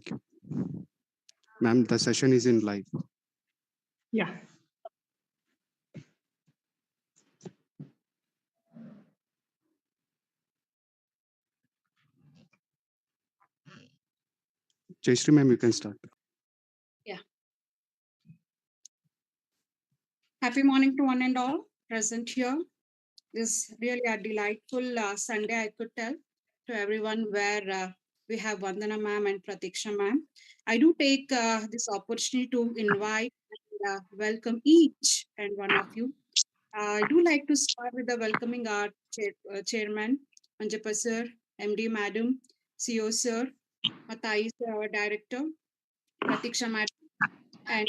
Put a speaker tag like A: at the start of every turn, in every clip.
A: Thank you. Ma'am, the session is in live.
B: Yeah.
A: Jayshree ma'am, you can start.
C: Happy morning to one and all present here. This is really a delightful Sunday, I could tell, to everyone where we have Vandana ma'am and Pratiksha ma'am. I do take this opportunity to invite and welcome each and one of you. I do like to start with the welcoming our chairman, Manjapa sir, MD madam, CEO sir, Matai sir, our director, Pratiksha madam, and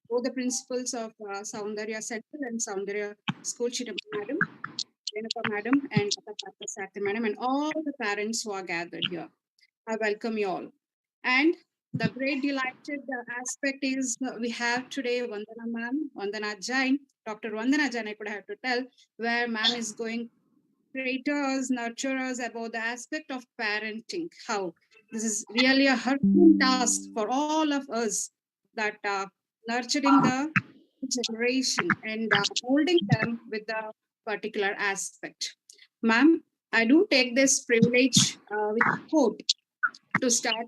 C: both the principals of Soundarya Central and Soundarya School, Chidamma madam, Renapa madam, and Patapata Sakti madam, and all the parents who are gathered here. I welcome you all. And the great delighted aspect is we have today Vandana ma'am, Vandana Jain, Dr. Vandana Jain, I could have to tell, where ma'am is going create us, nurture us about the aspect of parenting. How this is really a herculean task for all of us that nurturing the generation and holding them with the particular aspect. Ma'am, I do take this privilege with quote to start.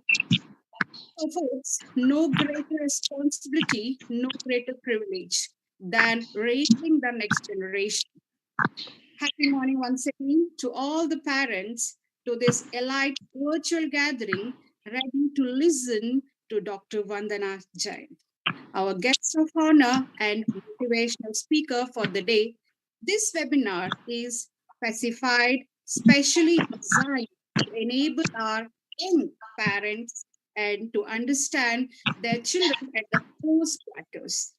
C: So, folks, no greater responsibility, no greater privilege than raising the next generation. Happy morning once again to all the parents to this elite virtual gathering ready to listen to Dr. Vandana Jain. Our guest of honor and motivational speaker for the day, this webinar is specified, specially designed to enable our young parents and to understand their children at the post plateaus.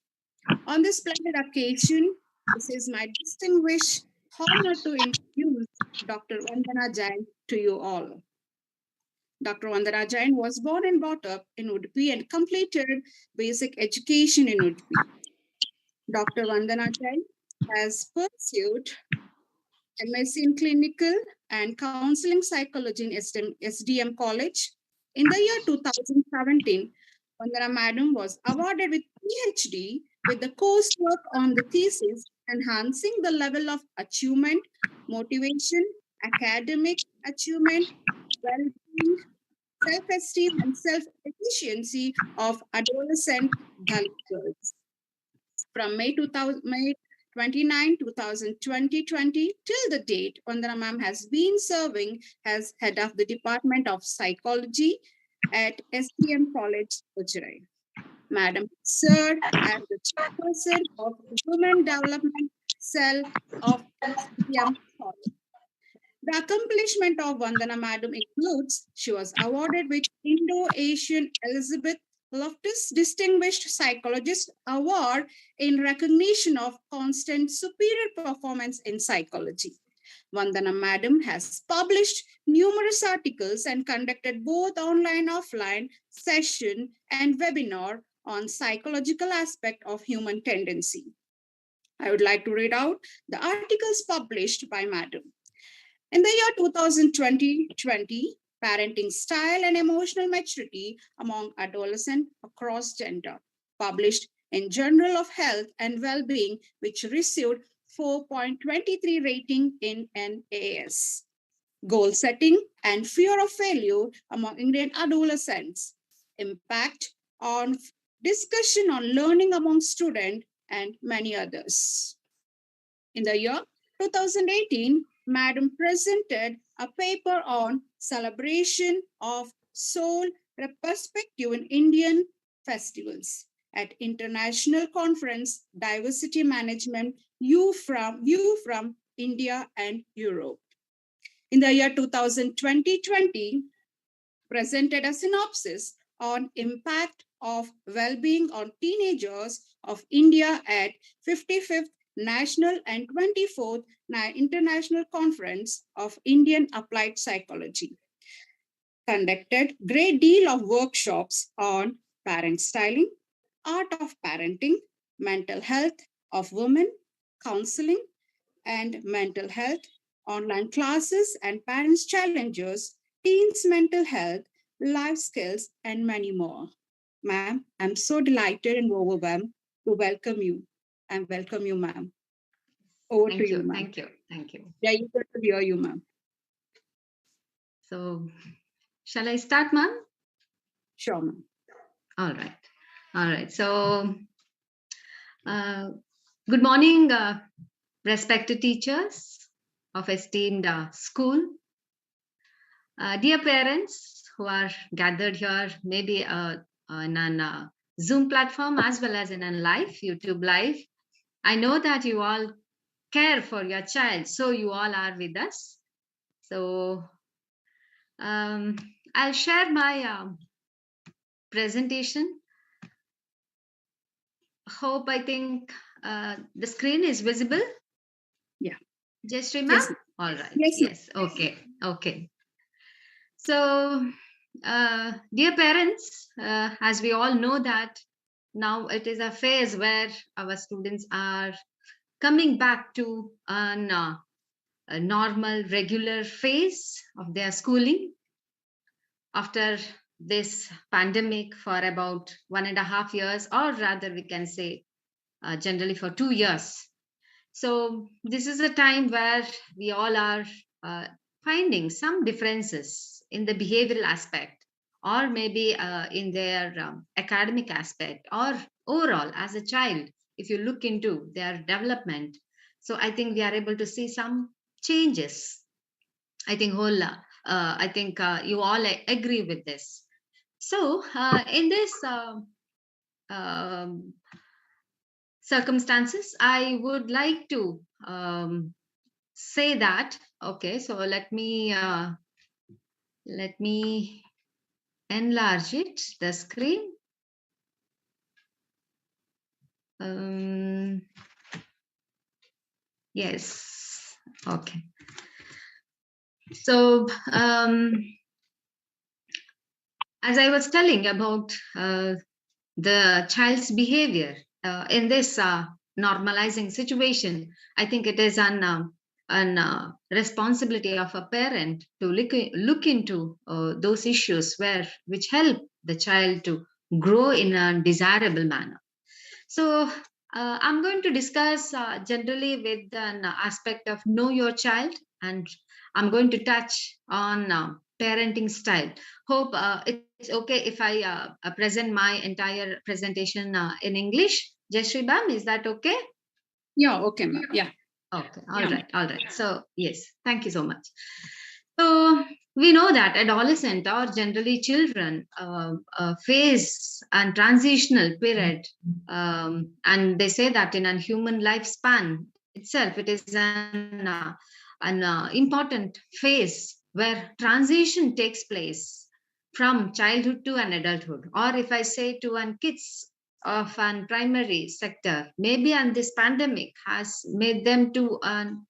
C: On this splendid occasion, this is my distinguished honor to introduce Dr. Vandana Jain to you all. Dr. Vandana Jain was born and brought up in Udupi and completed basic education in Udupi. Dr. Vandana Jain has pursued MSc in Clinical and Counseling Psychology in SDM College. In the year 2017, Vandana Madam was awarded with PhD with the coursework on the thesis enhancing the level of achievement, motivation, academic achievement, well-being, self-esteem, and self-efficiency of adolescent Dalit girls. From May 29, 2020 till the date, Vandana ma'am has been serving as head of the Department of Psychology at STM College, Gujarat. Madam served as the chairperson of the Women Development Cell of STM College. The accomplishment of Vandana Madam includes she was awarded with Indo-Asian Elizabeth Loftus Distinguished Psychologist Award in recognition of constant superior performance in psychology. Vandana Madam has published numerous articles and conducted both online and offline session and webinar on psychological aspect of human tendency. I would like to read out the articles published by Madam. In the year 2020, Parenting Style and Emotional Maturity Among Adolescents Across Gender, published in Journal of Health and Wellbeing, which received 4.23 rating in NAS. Goal Setting and Fear of Failure Among Indian Adolescents, Impact on Discussion on Learning Among Students, and many others. In the year 2018, Madam presented a paper on celebration of soul perspective in Indian festivals at International Conference Diversity Management View from India and Europe. In the year 2020, presented a synopsis on impact of well-being on teenagers of India at 55th National and 24th International Conference of Indian Applied Psychology. Conducted great deal of workshops on parent styling, art of parenting, mental health of women, counseling, and mental health, online classes and parents' challenges, teens' mental health, life skills, and many more. Ma'am, I'm so delighted and overwhelmed to welcome you and welcome you, ma'am. Over to
B: Thank
C: you,
B: you.
C: ma'am.
B: Thank you. Thank you.
C: Yeah, you got to hear you, ma'am.
B: So, shall I start, ma'am?
C: Sure, ma'am.
B: All right. All right. So, uh, good morning, respected teachers of esteemed school, dear parents who are gathered here, maybe on an Zoom platform as well as in a live YouTube live. I know that you all care for your child, so you all are with us. So, I'll share my presentation. Hope I think the screen is visible.
C: Yeah.
B: Just
C: Yes,
B: ma'am?
C: ma'am.
B: All right.
C: Yes, ma'am.
B: Yes. Okay. Okay. So, dear parents, as we all know that now it is a phase where our students are coming back to a normal, regular phase of their schooling after this pandemic for about 1.5 years, or rather, we can say generally for 2 years. So, this is a time where we all are uh, finding some differences in the behavioral aspect, or maybe in their academic aspect, or overall as a child, if you look into their development. So, I think we are able to see some changes. I think you all agree with this. So, in this um, circumstances, I would like to say that. Okay, so let me enlarge it, the screen. Um, yes. Okay. So as I was telling about the child's behavior in this normalizing situation, I think it is an responsibility of a parent to look into those issues which help the child to grow in a desirable manner. So, I'm going to discuss generally with an aspect of know your child, and I'm going to touch on parenting style. Hope it's okay if I present my entire presentation in English. Jayashree Bam, is that okay?
C: Yeah, okay, ma'am. Yeah.
B: Okay,
C: Yeah, ma'am.
B: all right. So, yes, thank you so much. So, we know that adolescent or generally children face a transitional period, and they say that in a human lifespan itself, it is an important phase where transition takes place from childhood to an adulthood, or if I say to an kids of an primary sector, maybe and this pandemic has made them to an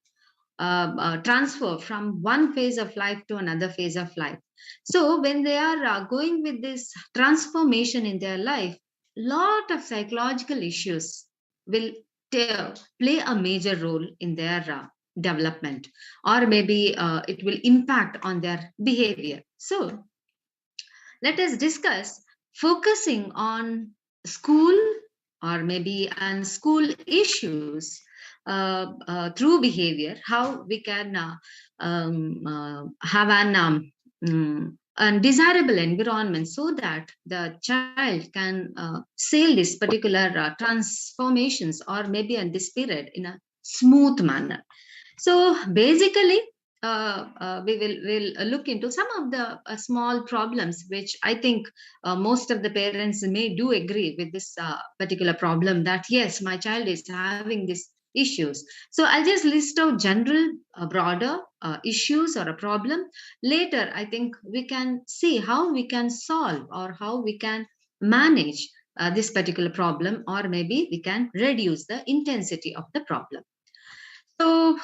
B: transfer from one phase of life to another phase of life. So when they are going with this transformation in their life, lot of psychological issues will play a major role in their development, or maybe it will impact on their behavior. So let us discuss focusing on school, or maybe on school issues through behavior, how we can have an desirable environment so that the child can sail this particular transformations, or maybe in this period in a smooth manner. So basically, we will look into some of the small problems, which I think most of the parents may do agree with this particular problem. That yes, my child is having these issues. So I'll just list out general, broader issues or a problem. Later, I think we can see how we can solve or how we can manage this particular problem, or maybe we can reduce the intensity of the problem. So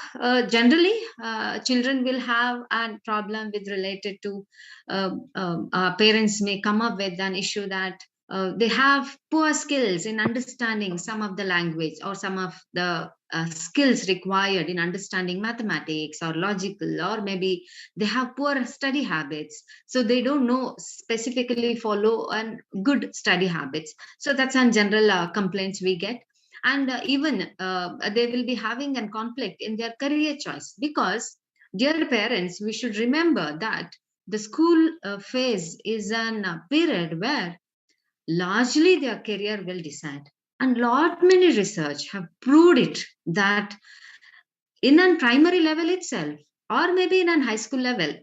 B: generally, children will have a problem with related to parents may come up with an issue that they have poor skills in understanding some of the language or some of the skills required in understanding mathematics or logical, or maybe they have poor study habits, so they don't know specifically follow and good study habits. So that's on general complaints we get. And even they will be having a conflict in their career choice, because dear parents, we should remember that the school phase is an period where largely their career will decide. And lot many research have proved it, that in a primary level itself, or maybe in a high school level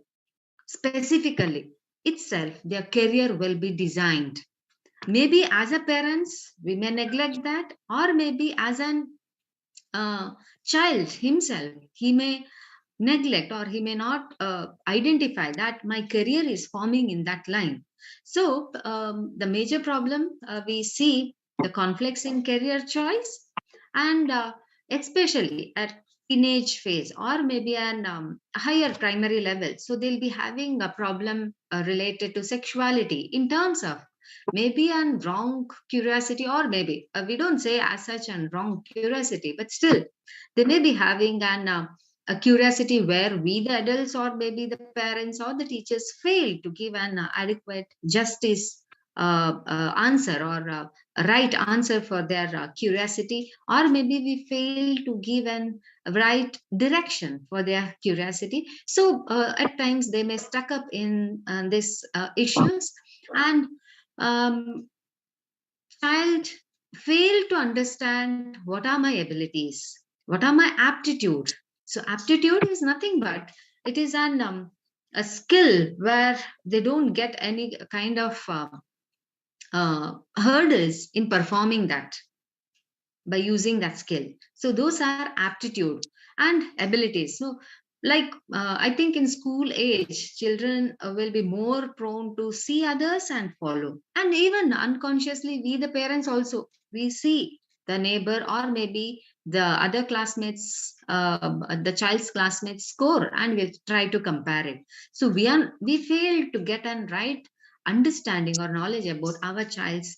B: specifically itself, their career will be designed. Maybe as a parents we may neglect that, or maybe as an child himself, he may neglect, or he may not identify that my career is forming in that line. So the major problem we see the conflicts in career choice, and especially at teenage phase, or maybe an higher primary level. So they'll be having a problem related to sexuality in terms of maybe an wrong curiosity, or maybe we don't say as such an wrong curiosity, but still they may be having an a curiosity where we the adults, or maybe the parents or the teachers, fail to give an adequate justice answer, or a right answer for their curiosity, or maybe we fail to give an right direction for their curiosity. So at times they may stuck up in this issues, and um, child fail to understand what are my abilities, what are my aptitude. So aptitude is nothing but it is an a skill where they don't get any kind of hurdles in performing that by using that skill. So those are aptitude and abilities. So like I think in school age children will be more prone to see others and follow, and even unconsciously we the parents also, we see the neighbor or maybe the other classmates, the child's classmates score, and we try to compare it. So we fail to get an right understanding or knowledge about our child's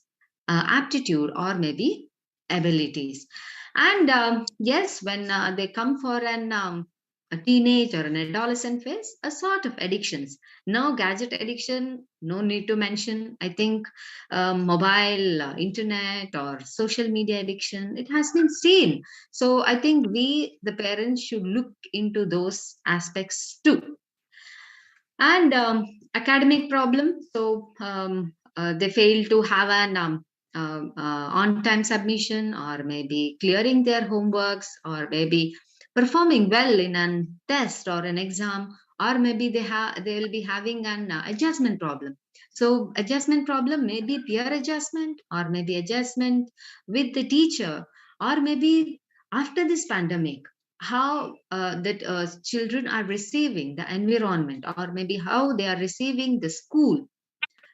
B: aptitude or maybe abilities. And yes, when they come for an a teenage or an adolescent phase, a sort of addictions. Now, gadget addiction, no need to mention. I think mobile, internet, or social media addiction, it has been seen. So I think we, the parents, should look into those aspects too. And academic problem. So they fail to have an on-time submission, or maybe clearing their homeworks, or maybe performing well in a test or an exam, or maybe they will be having an adjustment problem. So adjustment problem may be peer adjustment, or maybe adjustment with the teacher, or maybe after this pandemic, how that children are receiving the environment, or maybe how they are receiving the school.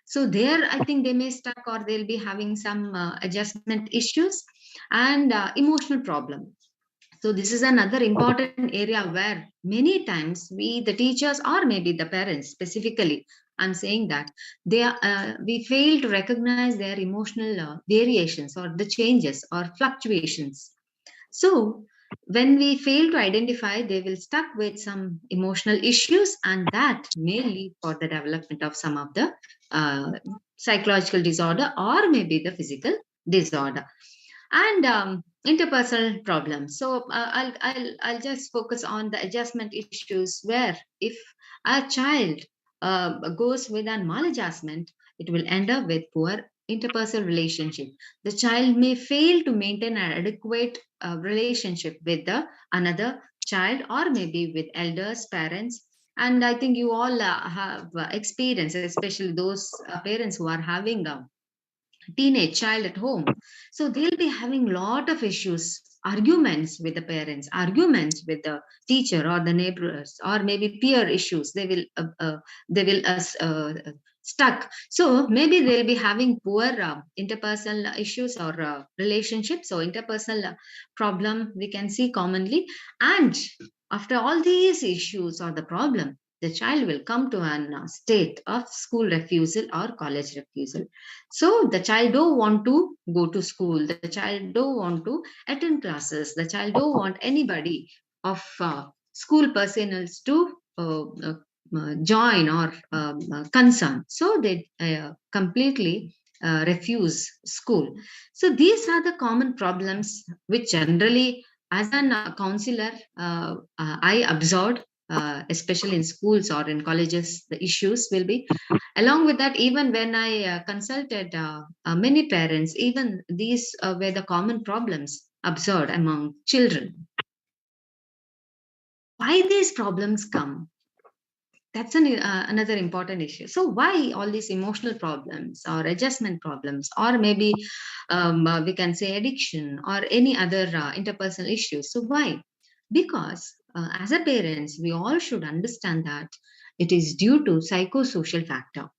B: So there I think they may stuck, or they'll be having some adjustment issues, and emotional problem. So this is another important area where many times we the teachers, or maybe the parents specifically, I'm saying that we fail to recognize their emotional variations, or the changes or fluctuations. So, when we fail to identify, they will stuck with some emotional issues, and that may lead for the development of some of the uh, psychological disorder, or maybe the physical disorder. And interpersonal problems. So I'll just focus on the adjustment issues, where if a child goes with an maladjustment, it will end up with poor interpersonal relationship. The child may fail to maintain an adequate relationship with the another child, or maybe with elders, parents. And I think you all have experience, especially those parents who are having a teenage child at home. So they'll be having lot of issues, arguments with the parents, arguments with the teacher or the neighbors, or maybe peer issues. They will stuck. So maybe they'll be having poor interpersonal issues, or relationships. So interpersonal problem we can see commonly. And after all these issues or the problem, the child will come to a state of school refusal or college refusal. So the child don't want to go to school, the child don't want to attend classes, the child don't want anybody of school personnel to join or concern. So they completely refuse school. So these are the common problems which generally, as an counselor, I observed, especially in schools or in colleges, the issues will be. Along with that, even when I consulted many parents, even these were the common problems observed among children. Why these problems come? That's another important issue. So why all these emotional problems or adjustment problems, or maybe we can say addiction or any other interpersonal issues? So why? Because as a parents, we all should understand that it is due to psychosocial factor.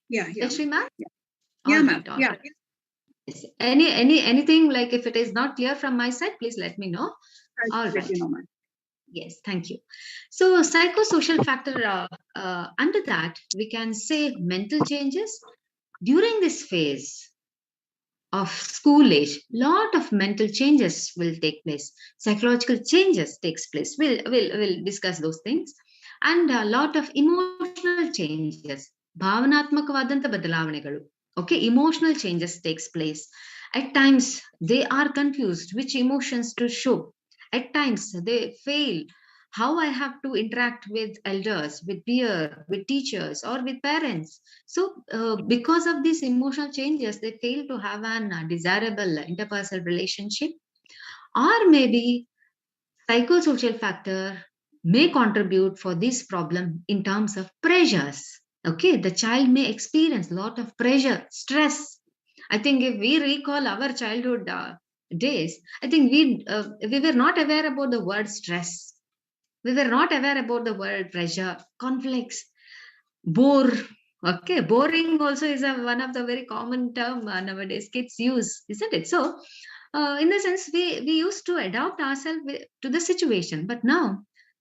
C: Yeah, yeah.
B: Yes, Shrima?
C: Yeah,
B: All
C: yeah, ma'am.
B: right, all
C: Yeah,
B: right. Yes. Anything, like if it is not clear from my side, please let me know.
C: I'll
B: All
C: let you
B: right.
C: know, ma'am.
B: Yes, thank you. So, psychosocial factor, under that, we can say mental changes during this phase of school age. Lot of mental changes will take place. Psychological changes takes place. We'll discuss those things, and a lot of emotional changes. ಭಾವನಾತ್ಮಕವಾದಂಥ ಬದಲಾವಣೆಗಳು. Okay, emotional changes takes place. At times they are confused which emotions to show. At times they fail how I have to interact with elders, with peer, with teachers, or with parents. So because of these emotional changes, they fail to have an desirable interpersonal relationship. Or maybe psychosocial factor may contribute for this problem in terms of pressures. Okay, the child may experience a lot of pressure, stress. I think if we recall our childhood days, I think we were not aware about the word stress. We were not aware about the word pressure, conflicts, bore. Okay, boring also is one of the very common term nowadays kids use, isn't it? So in the sense, we used to adapt ourselves to the situation, but now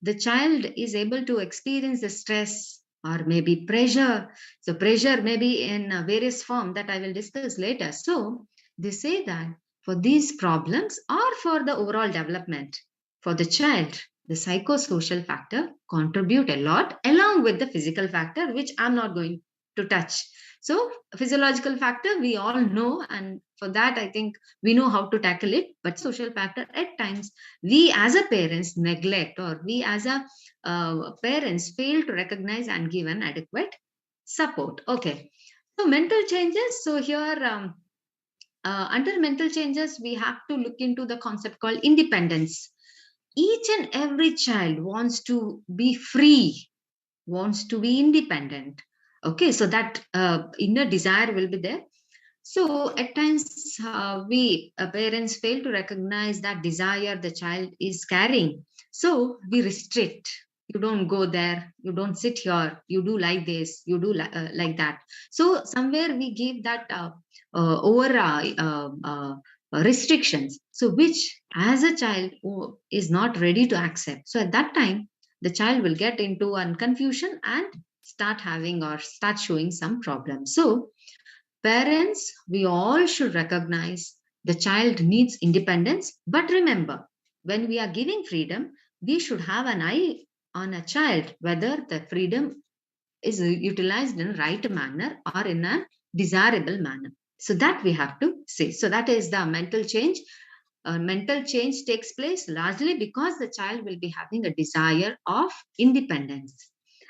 B: the child is able to experience the stress or maybe pressure. So pressure may be in various form that I will discuss later. So they say that for these problems or for the overall development for the child, the psychosocial factor contribute a lot along with the physical factor, which I'm not going to touch. So physiological factor we all know, and for that I think we know how to tackle it. But social factor, at times we as a parents neglect, or we as a parents fail to recognize and give an adequate support. Okay, so mental changes. So here under mental changes we have to look into the concept called independence. Each and every child wants to be free, wants to be independent. Okay, so that inner desire will be there. So at times, we parents fail to recognize that desire the child is carrying. So we restrict. You don't go there. You don't sit here. You do like this. You do like that. So somewhere we give that over restrictions. So which, as a child who is not ready to accept. So at that time, the child will get into a confusion and start having or start showing some problems. So parents, we all should recognize the child needs independence. But remember, when we are giving freedom, we should have an eye on a child whether the freedom is utilized in a right manner or in a desirable manner. So that we have to say. So that is the mental change. Mental change takes place largely because the child will be having a desire of independence.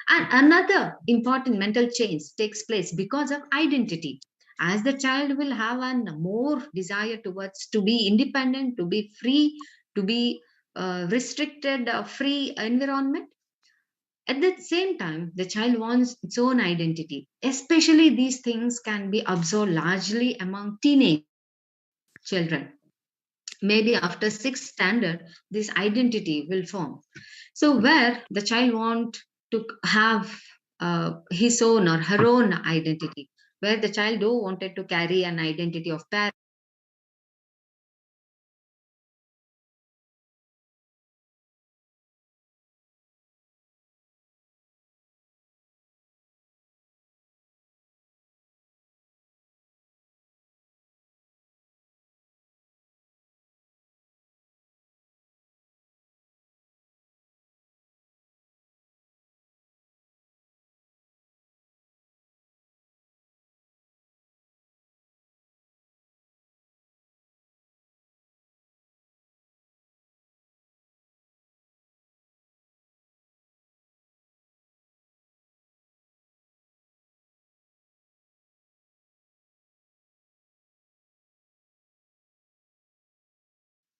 B: And another important mental change takes place because of identity. As the child will have a more desire towards to be independent, to be free, to be restricted, free environment. At the same time, the child wants its own identity. Especially these things can be observed largely among teenage children. Maybe after sixth standard, this identity will form. So where the child want to have his own or her own identity, where the child do wanted to carry an identity of parent.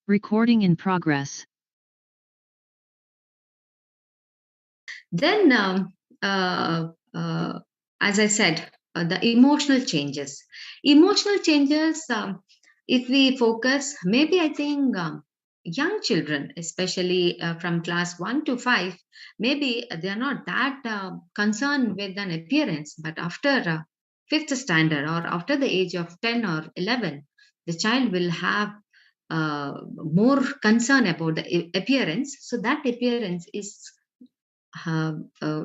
D: Recording in progress.
B: Then, uh, uh, as I said, the emotional changes. Emotional changes, if we focus, maybe I think young children, especially from class 1 to 5, maybe they are not that concerned with an appearance, but after fifth standard or after the age of 10 or 11, the child will have more concern about the appearance. So that appearance is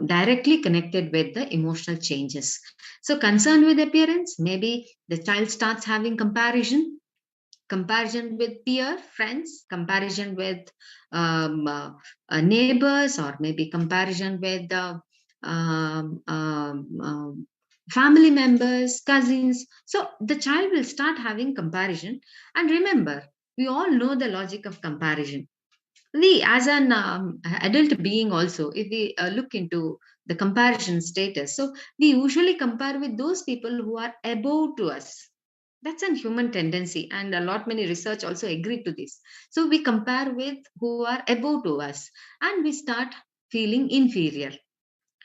B: directly connected with the emotional changes. So, concern with appearance, maybe the child starts having comparison with peer friends, comparison with um, uh, neighbors, or maybe comparison with um, um, um, family members, cousins. So, the child will start having comparison. And remember, we all know the logic of comparison. We as an adult being also, if we look into the comparison status, so we usually compare with those people who are above to us. That's a human tendency, and a lot many research also agree to this. So we compare with who are above to us, and we start feeling inferior.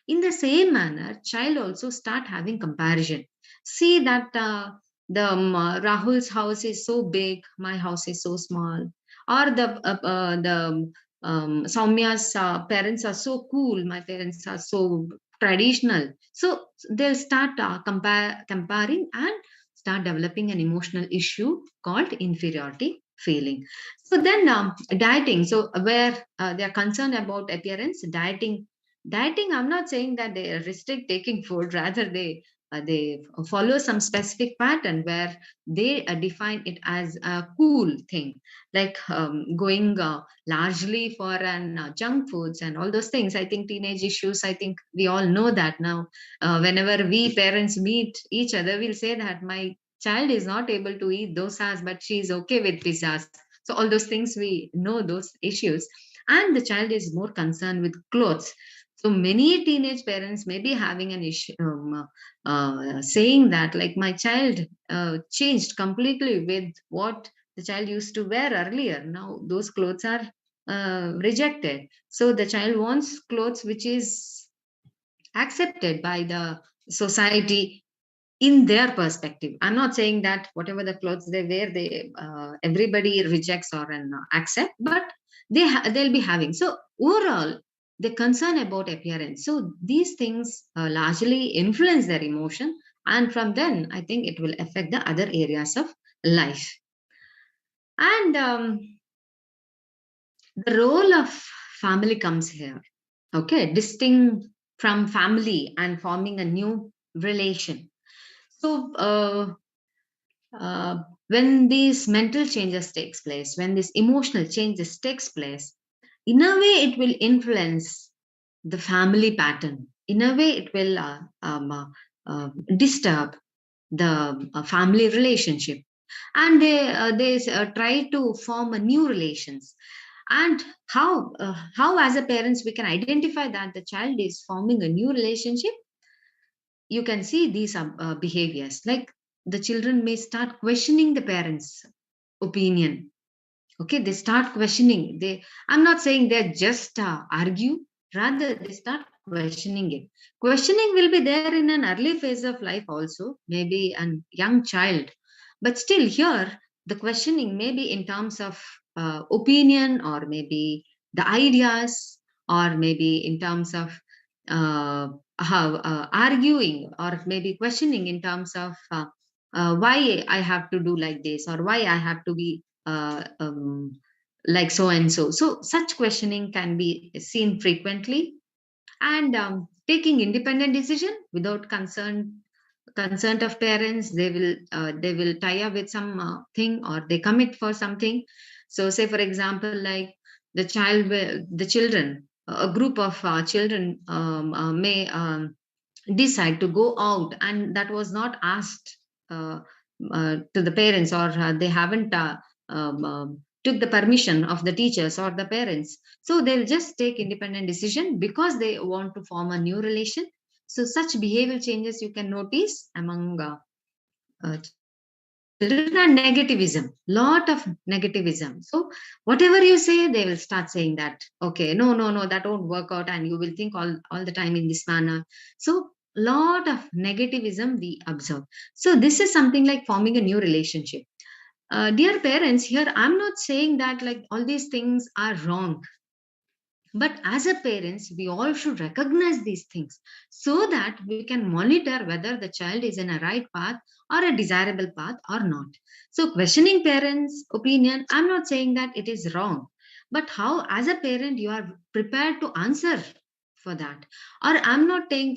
B: In the same manner, child also start having comparison. See that Rahul's house is so big, my house is so small, or the Soumya's parents are so cool, my parents are so traditional. So they'll start comparing and start developing an emotional issue called inferiority feeling. So then dieting. So where they are concerned about appearance, dieting, I'm not saying that they restrict taking food, rather they follow some specific pattern where they define it as a cool thing, like going largely for an junk foods and all those things. I think teenage issues, I think we all know that now. Whenever we parents meet each other, we'll say that my child is not able to eat dosas, but she's okay with pizzas. So all those things, we know those issues. And the child is more concerned with clothes. So many teenage parents may be having an issue, saying that, like, my child changed completely with what the child used to wear earlier. Now those clothes are rejected. So the child wants clothes which is accepted by the society in their perspective. I'm not saying that whatever the clothes they wear, they everybody rejects or accept, but they'll be having. So overall, the concern about appearance. So these things largely influence their emotion, and from then, I think it will affect the other areas of life. And the role of family comes here. Okay, distinct from family and forming a new relation. So when these mental changes takes place, when these emotional changes takes place, in a way it will influence the family pattern. In a way it will disturb the family relationship, and they try to form a new relations. And how as a parents we can identify that the child is forming a new relationship. You can see these behaviors, like the children may start questioning the parents opinion. Okay, they start questioning. I'm not saying they just argue, Rather, they start questioning it. Questioning will be there in an early phase of life also, maybe a young child. But still, here, the questioning may be in terms of opinion, or maybe the ideas, or maybe in terms of uh, how arguing, or maybe questioning in terms of why I have to do like this, or why I have to be like so and so. So, such questioning can be seen frequently, and taking independent decision without consent of parents. They will tie up with some thing, or they commit for something. So, say for example, like the children, a group of children may decide to go out, and that was not asked uh, to the parents, or they haven't took the permission of the teachers or the parents. So they'll just take independent decision because they want to form a new relation. So such behavioral changes you can notice among children. And negativism, lot of negativism. So whatever you say, they will start saying that, okay, no, that won't work out, and you will think all the time in this manner. So lot of negativism we observe. So this is something like forming a new relationship. Dear parents, here I'm not saying that like all these things are wrong, but as a parents, we all should recognize these things so that we can monitor whether the child is in a right path or a desirable path or not. So questioning parents' opinion, I'm not saying that it is wrong, but how as a parent you are prepared to answer for that. Or I'm not saying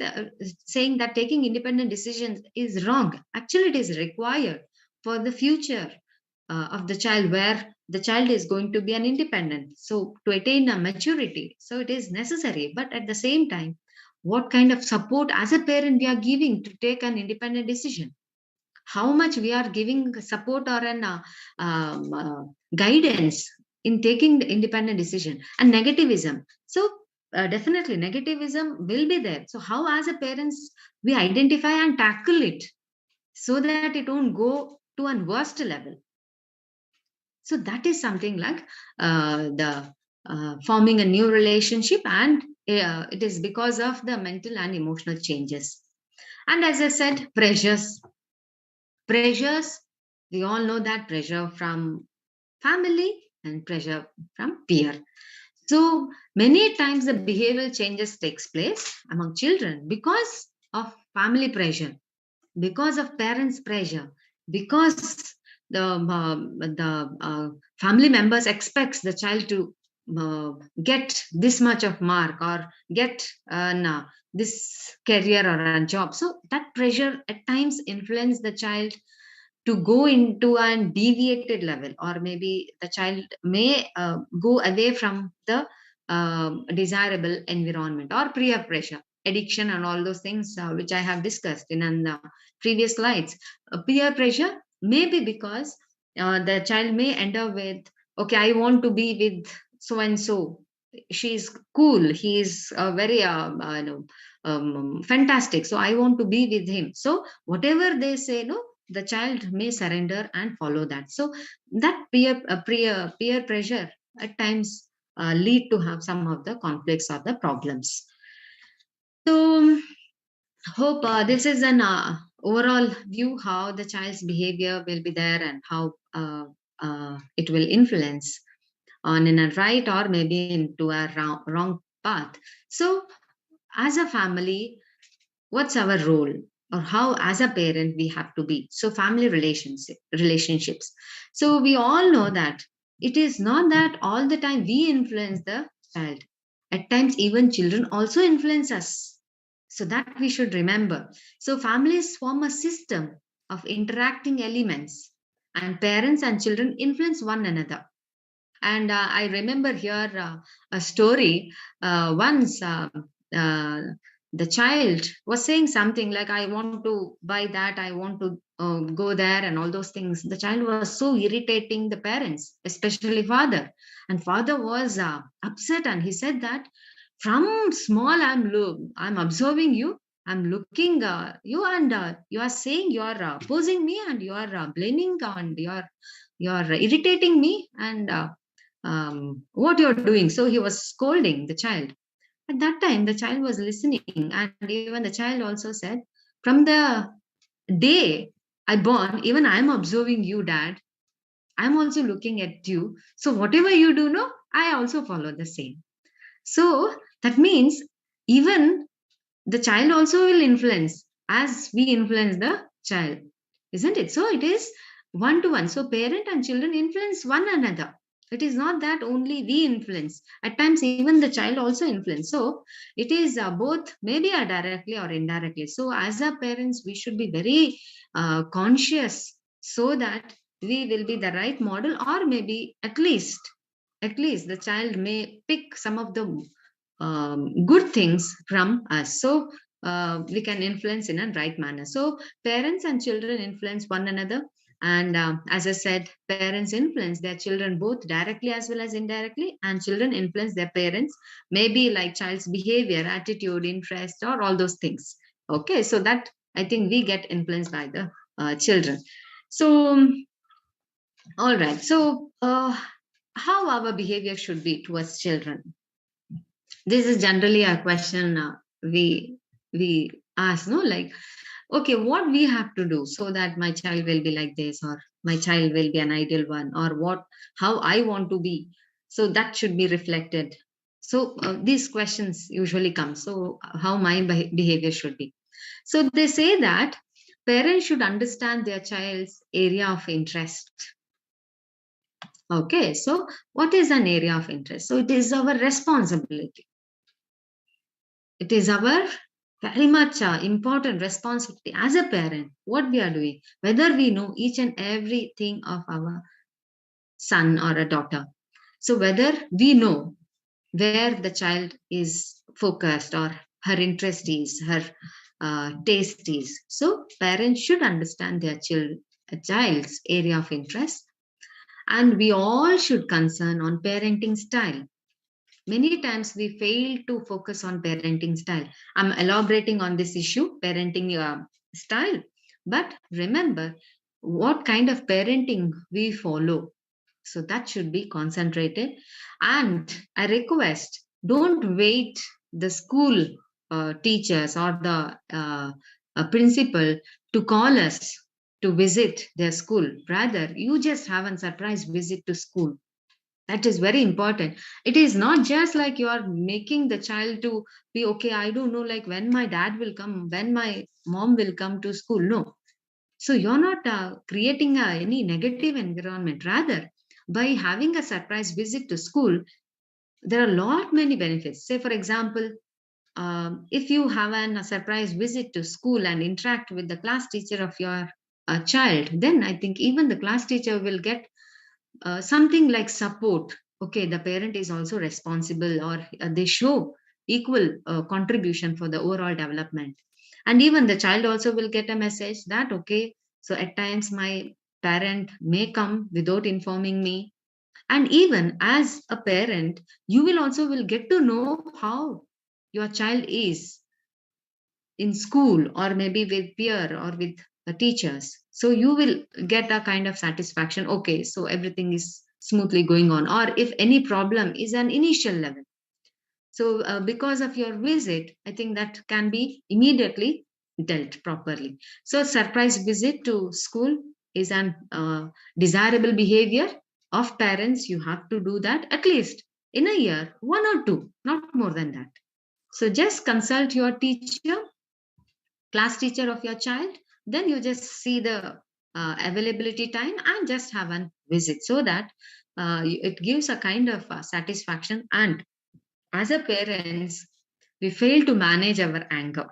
B: that taking independent decisions is wrong. Actually, it is required for the future of the child, where the child is going to be an independent, so to attain a maturity, so it is necessary. But at the same time, what kind of support as a parent we are giving to take an independent decision, how much we are giving support or an guidance in taking the independent decision. And negativism, so definitely negativism will be there. So how as a parents we identify and tackle it so that it won't go to a worst level. So that is something like the forming a new relationship, and it is because of the mental and emotional changes. And as I said, pressures, we all know that pressure from family and pressure from peer. So many times the behavioral changes takes place among children because of family pressure, because of parents pressure, because the family members expects the child to uh, get this much of mark, or get this career or a job. So that pressure at times influence the child to go into an deviated level, or maybe the child may go away from the desirable environment, or peer pressure, addiction, and all those things which I have discussed in previous slides. Peer pressure may be because the child may end up with, okay, I want to be with so and so, she's cool, he's very fantastic, so I want to be with him. So whatever they say, no, the child may surrender and follow that. So that peer pressure at times lead to have some of the conflicts or the problems. So hope this is an overall view how the child's behavior will be there, and how it will influence on in a right or maybe into a wrong path. So as a family, what's our role, or how as a parent we have to be? So family relationships, so we all know that it is not that all the time we influence the child. At times even children also influence us, so that we should remember. So families form a system of interacting elements, and parents and children influence one another. And I remember here a story. Once uh, the child was saying something like, I want to buy that, I want to go there, and all those things. The child was so irritating the parents, especially father. And father was upset, and he said that from small I'm observing you, I'm looking you, and you are saying you are opposing me, and you are blaming, and you are irritating me, and what you're doing. So he was scolding the child. At that time, the child was listening, and even the child also said, from the day I born, even I'm observing you, dad. I'm also looking at you. So whatever you do, no, I also follow the same. So that means even the child also will influence as we influence the child, isn't it? So it is one to one. So parent and children influence one another. It is not that only we influence. At times, even the child also influence. So it is both, maybe directly or indirectly. So as a parents, we should be very conscious so that we will be the right model, or maybe at least the child may pick some of the good things from us. So we can influence in a right manner. So parents and children influence one another. And as I said, parents influence their children both directly as well as indirectly, and children influence their parents, maybe like child's behavior, attitude, interest, or all those things. Okay, so that I think we get influenced by the children. So, all right. So, how our behavior should be towards children? This is generally a question we ask, no, like, okay, what we have to do so that my child will be like this, or my child will be an ideal one, or what, how I want to be, so that should be reflected. So these questions usually come. So how my behavior should be. So they say that parents should understand their child's area of interest. Okay, so what is an area of interest? So it is our responsibility. It is our very much important responsibility as a parent, what we are doing, whether we know each and everything of our son or a daughter. So whether we know where the child is focused, or her interest is, her taste is. So parents should understand their child's area of interest, and we all should concern on parenting style. Many times we fail to focus on parenting style. I'm elaborating on this issue, parenting style. But remember what kind of parenting we follow. So that should be concentrated. And I request, don't wait the school teachers or the principal to call us to visit their school. Rather, you just have a surprise visit to school. That is very important. It is not just like you are making the child to be, okay, I don't know, like when my dad will come, when my mom will come to school. No. So you're not creating any negative environment. Rather, by having a surprise visit to school, there are a lot many benefits. Say, for example, if you have a surprise visit to school and interact with the class teacher of your child, then I think even the class teacher will get something like support. Okay, the parent is also responsible, or they show equal contribution for the overall development. And even the child also will get a message that, okay, so at times my parent may come without informing me. And even as a parent, you will also will get to know how your child is in school, or maybe with peer or with teachers. So you will get a kind of satisfaction. Okay, so everything is smoothly going on, or if any problem is an initial level. So because of your visit, I think that can be immediately dealt properly. So surprise visit to school is an desirable behavior of parents. You have to do that at least in a year, one or two, not more than that. So just consult your teacher, class teacher of your child, then you just see the availability time and just have a visit, so that it gives a kind of satisfaction. And as a parents, we fail to manage our anger.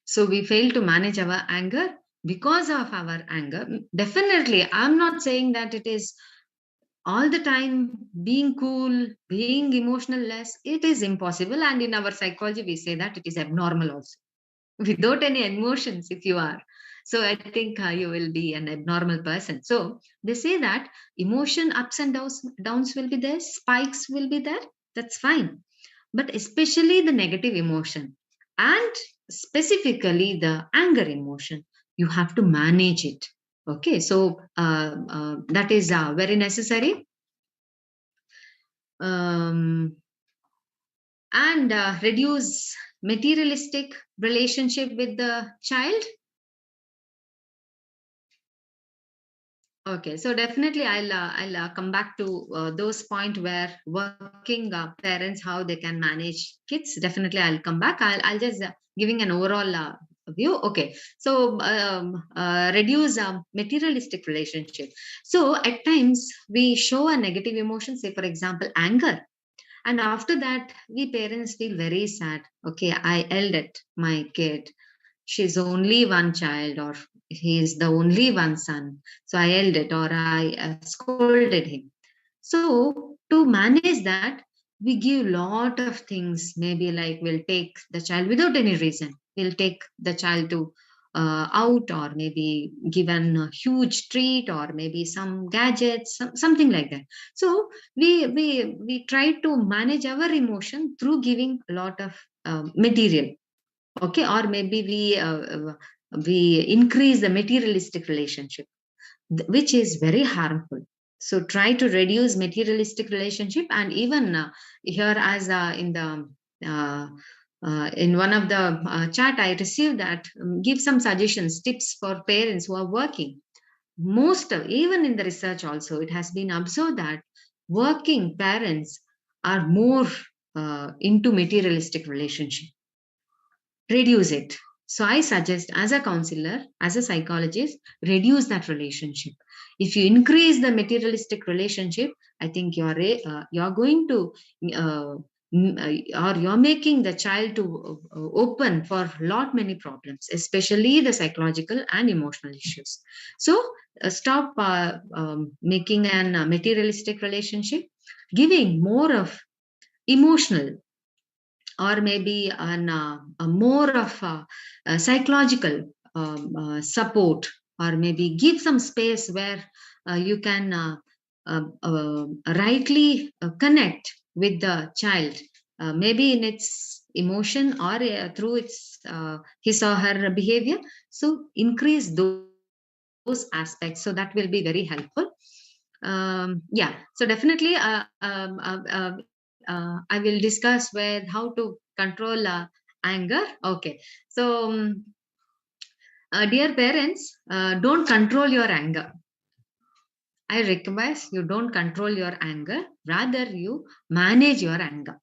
B: So we fail to manage our anger. Because of our anger, definitely I'm not saying that it is all the time being cool, being emotional less. It is impossible, and in our psychology we say that it is abnormal also, without any emotions if you are. So I think you will be an abnormal person. So they say that emotion ups and downs will be there, spikes will be there. That's fine. But especially the negative emotion, and specifically the anger emotion, you have to manage it. Okay, so that is very necessary. Um, and reduce materialistic relationship with the child. Okay, so definitely I'll come back to those point where working parents, how they can manage kids. Definitely I'll come back. I'll just giving an overall view. Okay, so reduce materialistic relationship. So at times we show a negative emotion, say for example anger, and after that we parents feel very sad. Okay, I yelled at my kid, she's only one child, or he is the only one son, so I yelled it, or I scolded him. So to manage that, we give lot of things, maybe like we'll take the child without any reason, we'll take the child to out, or maybe given a huge treat, or maybe some gadgets, something like that. So we try to manage our emotion through giving a lot of material. Okay, or maybe we increase the materialistic relationship, which is very harmful. So try to reduce materialistic relationship. And even here, as uh, in one of the chat I received, that give some suggestions, tips for parents who are working. Most of, even in the research also, it has been observed that working parents are more into materialistic relationship. Reduce it. So I suggest, as a counselor, as a psychologist, reduce that relationship. If you increase the materialistic relationship, I think you're going to uh, or you're making the child to open for lot many problems, especially the psychological and emotional issues. So stop making an materialistic relationship, giving more of emotional, or maybe a more of a psychological support, or maybe give some space where you can rightly connect with the child, maybe in its emotion, or through its his or her behavior. So increase those aspects, so that will be very helpful. Yeah, so definitely I will discuss with how to control anger. Okay, so dear parents, don't control your anger. I request you don't control your anger, rather you manage your anger.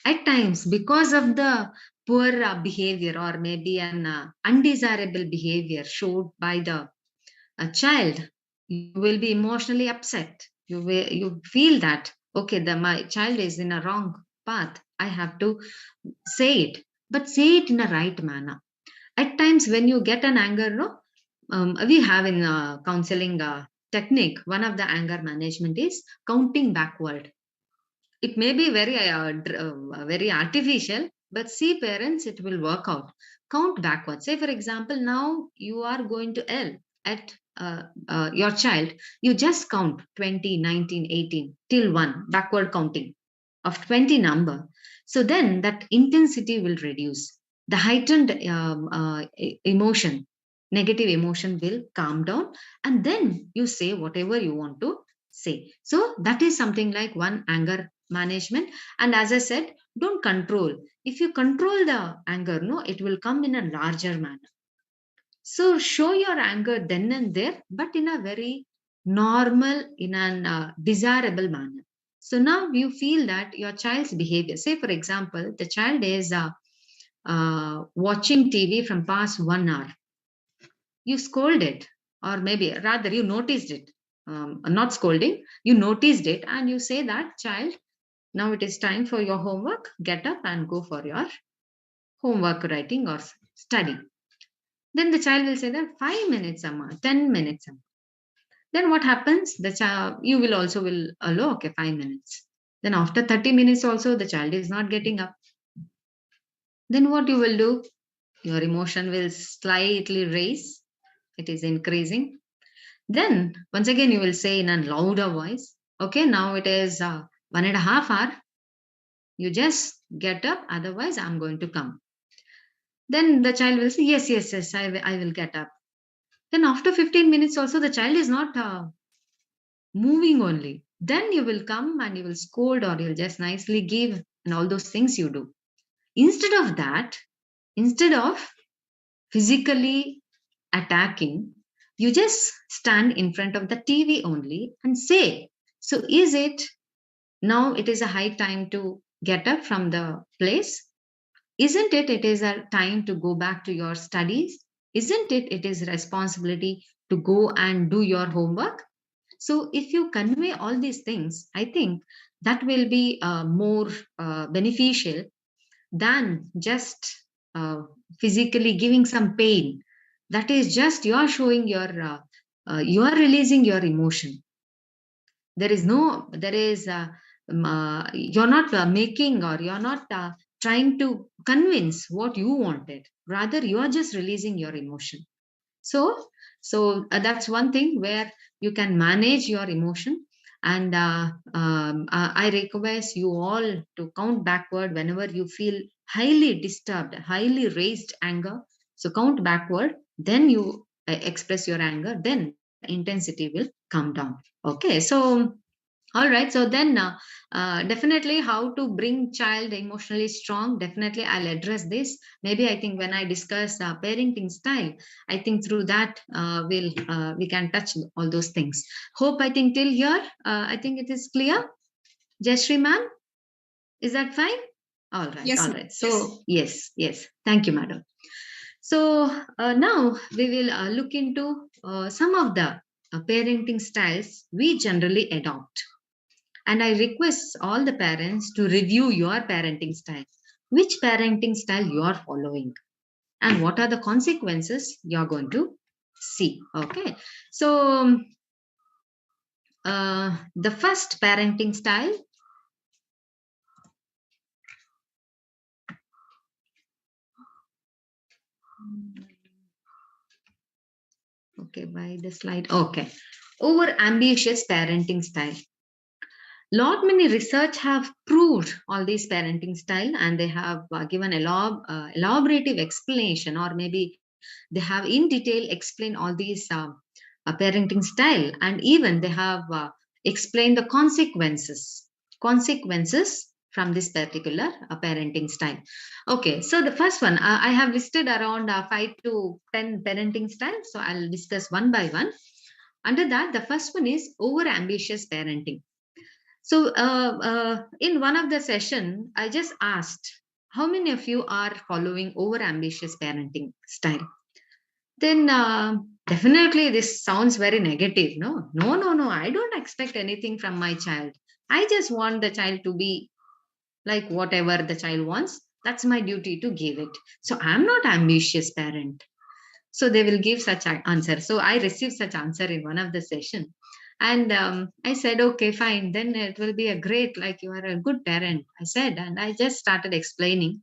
B: At times, because of the poor behavior, or maybe an undesirable behavior showed by the a child, you will be emotionally upset. You feel that, okay, my child is in a wrong path, I have to say it, but say it in a right manner. At times when you get an anger, no, we have in counseling technique, one of the anger management is counting backward. It may be very artificial, but see parents, it will work out. Count backwards. Say for example, now you are going to yell at your child. You just count 20, 19, 18 till 1, backward counting of 20 number. So then that intensity will reduce. The heightened emotion, negative emotion will calm down, and then you say whatever you want to say. So that is something like one anger management. And as I said, don't control. If you control the anger, no, it will come in a larger manner. So show your anger then and there, but in a very normal, in an desirable manner. So now you feel that your child's behavior, say for example, the child is watching TV from past 1 hour. You scold it, or maybe rather you noticed it. Not scolding, you noticed it, and you say that, child, now it is time for your homework. Get up and go for your homework writing or study. Then the child will say that 5 minutes, Amma, 10 minutes, Amma. Then what happens? The child, you will also will allow, okay, 5 minutes. Then after 30 minutes also, the child is not getting up. Then what you will do? Your emotion will slightly raise. It is increasing. Then once again, you will say in a louder voice, okay, now it is 1.5 hours. You just get up, otherwise I'm going to come. Then the child will say, yes, yes, yes, I will get up. Then after 15 minutes also, the child is not moving only. Then you will come and you will scold, or you'll just nicely give and all those things you do. Instead of that, instead of physically attacking, you just stand in front of the TV only and say, so is it now it is a high time to get up from the place? Isn't it? It is a time to go back to your studies. Isn't it? It is responsibility to go and do your homework. So if you convey all these things, I think that will be more beneficial than just physically giving some pain. That is just you are showing you are releasing your emotion. There is no, there is, you're not making, or you're not trying to convince what you wanted. Rather, you are just releasing your emotion. So that's one thing where you can manage your emotion. And I request you all to count backward whenever you feel highly disturbed, highly raised anger. So count backward, then you express your anger, then the intensity will come down. Okay, so all right, so then definitely how to bring child emotionally strong. Definitely, I'll address this. Maybe I think when I discuss parenting style, I think through that we can touch all those things. Hope I think till here, I think it is clear. Jayashree ma'am, is that fine? All right,
C: Yes,
B: all
C: ma'am.
B: right. So yes. Thank you, madam. So now we will look into some of the parenting styles we generally adopt. And I request all the parents to review your parenting style. Which parenting style you are following, and what are the consequences you're going to see. Okay. So, the first parenting style. Okay, by the slide. Okay. Over ambitious parenting style. Lot many research have proved all these parenting style, and they have given elaborative explanation, or maybe they have in detail explained all these parenting style, and even they have explained the consequences from this particular parenting style. Okay, so the first one, I have listed around 5 to 10 parenting styles, so I'll discuss one by one. Under that, the first one is over ambitious parenting. So, in one of the session, I just asked, how many of you are following over ambitious parenting style? Then definitely this sounds very negative. No. I don't expect anything from my child. I just want the child to be like whatever the child wants. That's my duty to give it. So I'm not ambitious parent. So they will give such an answer. So I received such answer in one of the session. And I said, okay, fine. Then it will be a great, like you are a good parent, I said. And I just started explaining.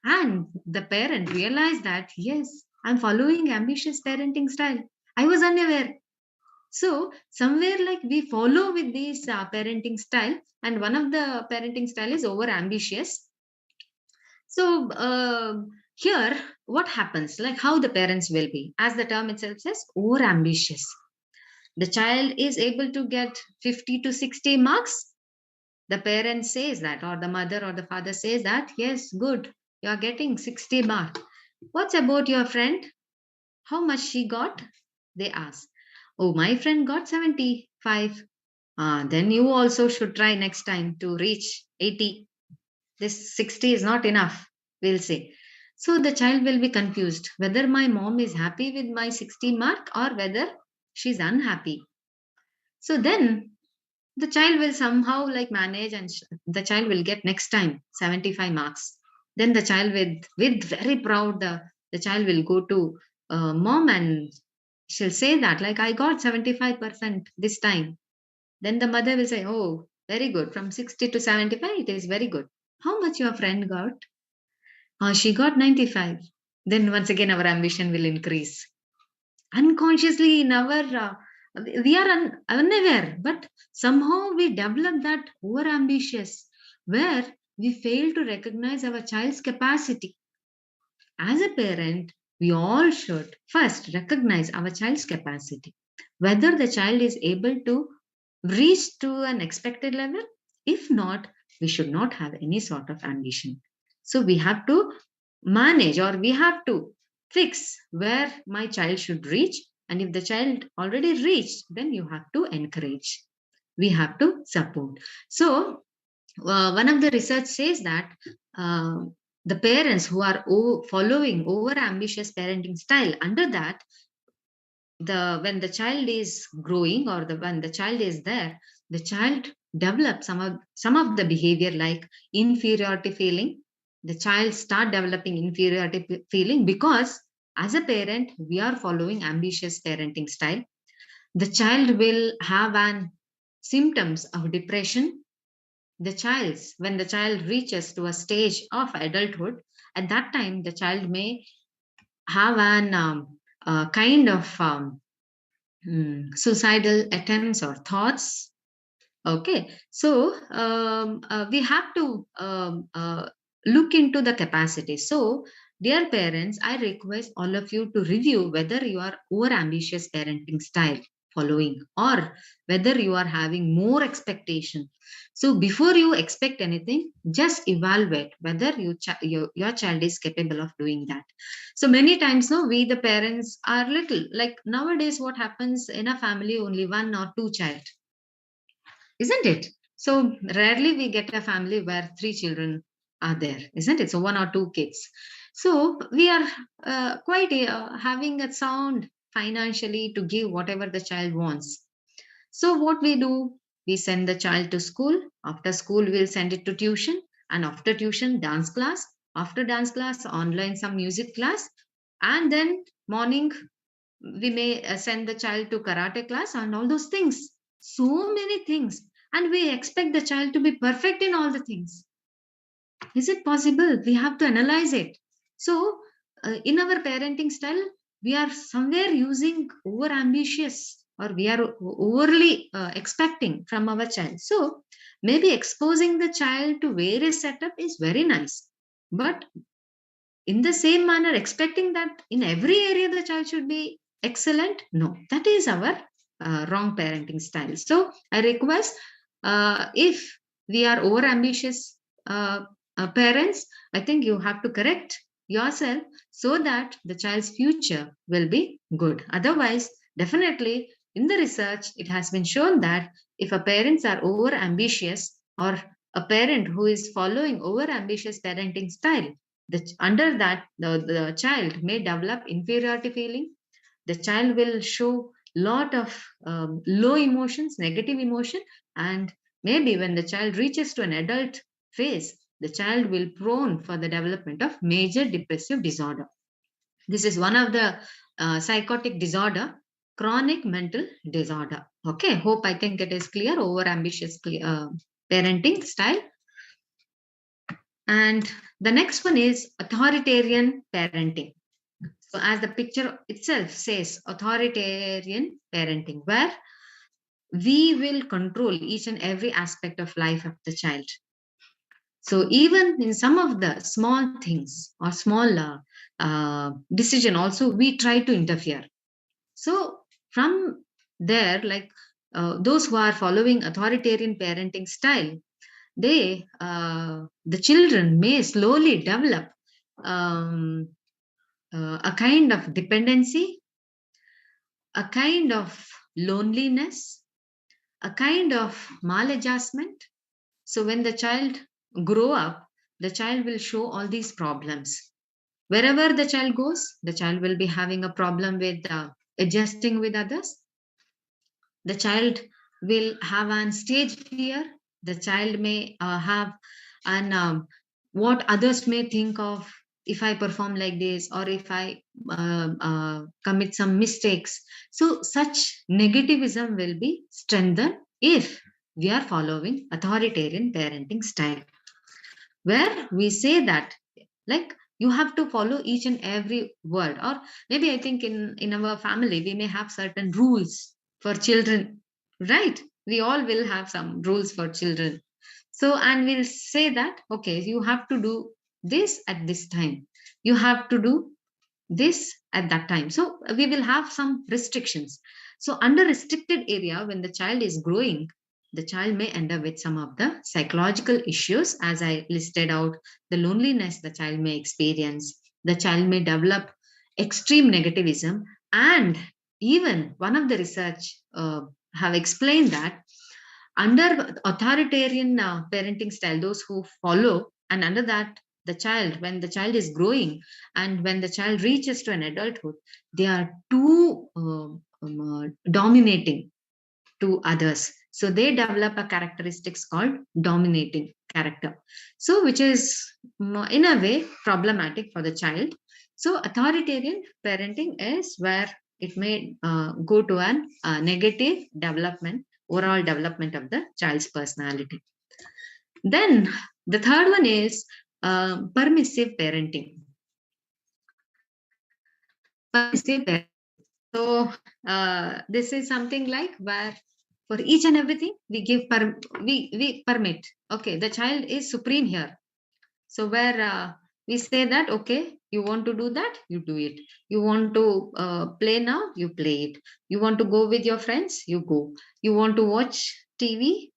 B: And the parent realized that, yes, I'm following ambitious parenting style. I was unaware. So somewhere like we follow with this parenting style, and one of the parenting style is over ambitious. So here, what happens? Like how the parents will be, as the term itself says, over ambitious. The child is able to get 50 to 60 marks. The parent says that, or the mother or the father says that, yes, good, you are getting 60 marks. What's about your friend? How much she got? They ask. Oh, my friend got 75. Then you also should try next time to reach 80. This 60 is not enough, we'll say. So the child will be confused whether my mom is happy with my 60 mark or whether she's unhappy. So then the child will somehow like manage, and the child will get next time 75 marks. Then the child with very proud, the child will go to mom, and she'll say that like I got 75% this time. Then the mother will say, oh, very good, from 60 to 75 it is very good. How much your friend got? She got 95. Then once again our ambition will increase. Unconsciously in our we are unaware, but somehow we develop that over ambitious, where we fail to recognize our child's capacity. As a parent, we all should first recognize our child's capacity, whether the child is able to reach to an expected level. If not, we should not have any sort of ambition. So we have to manage, or we have to fix where my child should reach. And if the child already reached, then you have to encourage. We have to support. So one of the research says that uh, the parents who are following over ambitious parenting style, under that, when the child is growing, or when the child is there, the child develops some of the behavior like inferiority feeling. The child start developing inferiority feeling because as a parent we are following ambitious parenting style. The child will have an symptoms of depression. When the child reaches to a stage of adulthood, at that time the child may have an kind of suicidal attempts or thoughts. Okay, so we have to look into the capacity. So, dear parents, I request all of you to review whether you are over ambitious parenting style following, or whether you are having more expectation. So, before you expect anything, just evaluate whether your child is capable of doing that. So many times, no, we the parents are little like nowadays. What happens in a family? Only one or two child, isn't it? So rarely we get a family where three children are there, isn't it? So one or two kids. So we are quite having a sound financially to give whatever the child wants. So what we do, we send the child to school. After school, we'll send it to tuition, and after tuition, dance class. After dance class, online some music class, and then morning we may send the child to karate class and all those things. So many things, and we expect the child to be perfect in all the things. Is it possible? We have to analyze it. So, in our parenting style, we are somewhere using over ambitious, or we are overly expecting from our child. So, maybe exposing the child to various setup is very nice. But in the same manner, expecting that in every area the child should be excellent, no, that is our wrong parenting style. So, I request if we are over ambitious uh, parents, I think you have to correct yourself so that the child's future will be good. Otherwise, definitely in the research, it has been shown that if a parents are over ambitious, or a parent who is following over ambitious parenting style, under that the child may develop inferiority feeling. The child will show lot of low emotions, negative emotion, and maybe when the child reaches to an adult phase, the child will prone for the development of major depressive disorder. This is one of the psychotic disorder, chronic mental disorder. Okay, hope I think it is clear. Over ambitious parenting style. And the next one is authoritarian parenting. So, as the picture itself says, authoritarian parenting, where we will control each and every aspect of life of the child. So, even in some of the small things or small decision, also we try to interfere. So, from there, like those who are following authoritarian parenting style, the children may slowly develop um, a kind of dependency, a kind of loneliness, a kind of maladjustment. So when the child grow up, the child will show all these problems. Wherever the child goes, the child will be having a problem with adjusting with others. The child will have an stage fear. The child may have an what others may think of if I perform like this, or if I commit some mistakes. So such negativism will be strengthened if we are following authoritarian parenting style, where we say that, like, you have to follow each and every word. Or maybe I think in our family we may have certain rules for children, right? We all will have some rules for children. So, and we'll say that, okay, you have to do this at this time, you have to do this at that time. So we will have some restrictions. So under restricted area, when the child is growing, the child may end up with some of the psychological issues, as I listed out. The loneliness the child may experience, the child may develop extreme negativism, and even one of the research have explained that under authoritarian parenting style, those who follow, and under that, the child, when the child is growing and when the child reaches to an adulthood, they are too dominating to others. So they develop a characteristics called dominating character. So which is in a way problematic for the child. So authoritarian parenting is where it may go to an negative development, overall development of the child's personality. Then the third one is permissive parenting. Permissive parenting. So this is something like where for each and everything we give we permit. Okay, the child is supreme here. So where we say that, okay, you want to do that, you do it. You want to play now, you play it. You want to go with your friends, you go. You want to watch TV,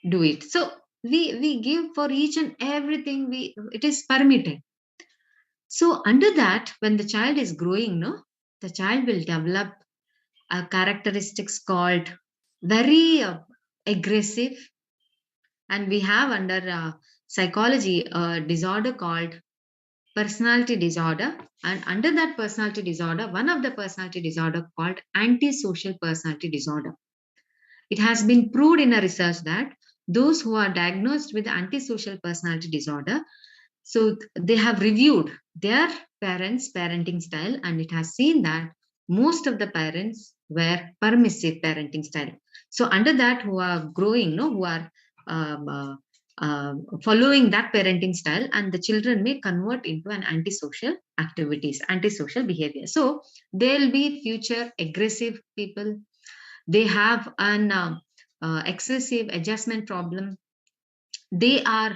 B: do it. So we give for each and everything. It is permitted. So under that, when the child is growing, no, the child will develop a characteristics called very aggressive, and we have under psychology a disorder called personality disorder, and under that personality disorder, one of the personality disorder called antisocial personality disorder. It has been proved in a research that those who are diagnosed with antisocial personality disorder, so they have reviewed their parents' parenting style, and it has seen that most of the parents were permissive parenting style. So under that, who are growing, no, who are um, uh, following that parenting style, and the children may convert into an antisocial activities, antisocial behavior. So they'll be future aggressive people. They have an excessive adjustment problem. They are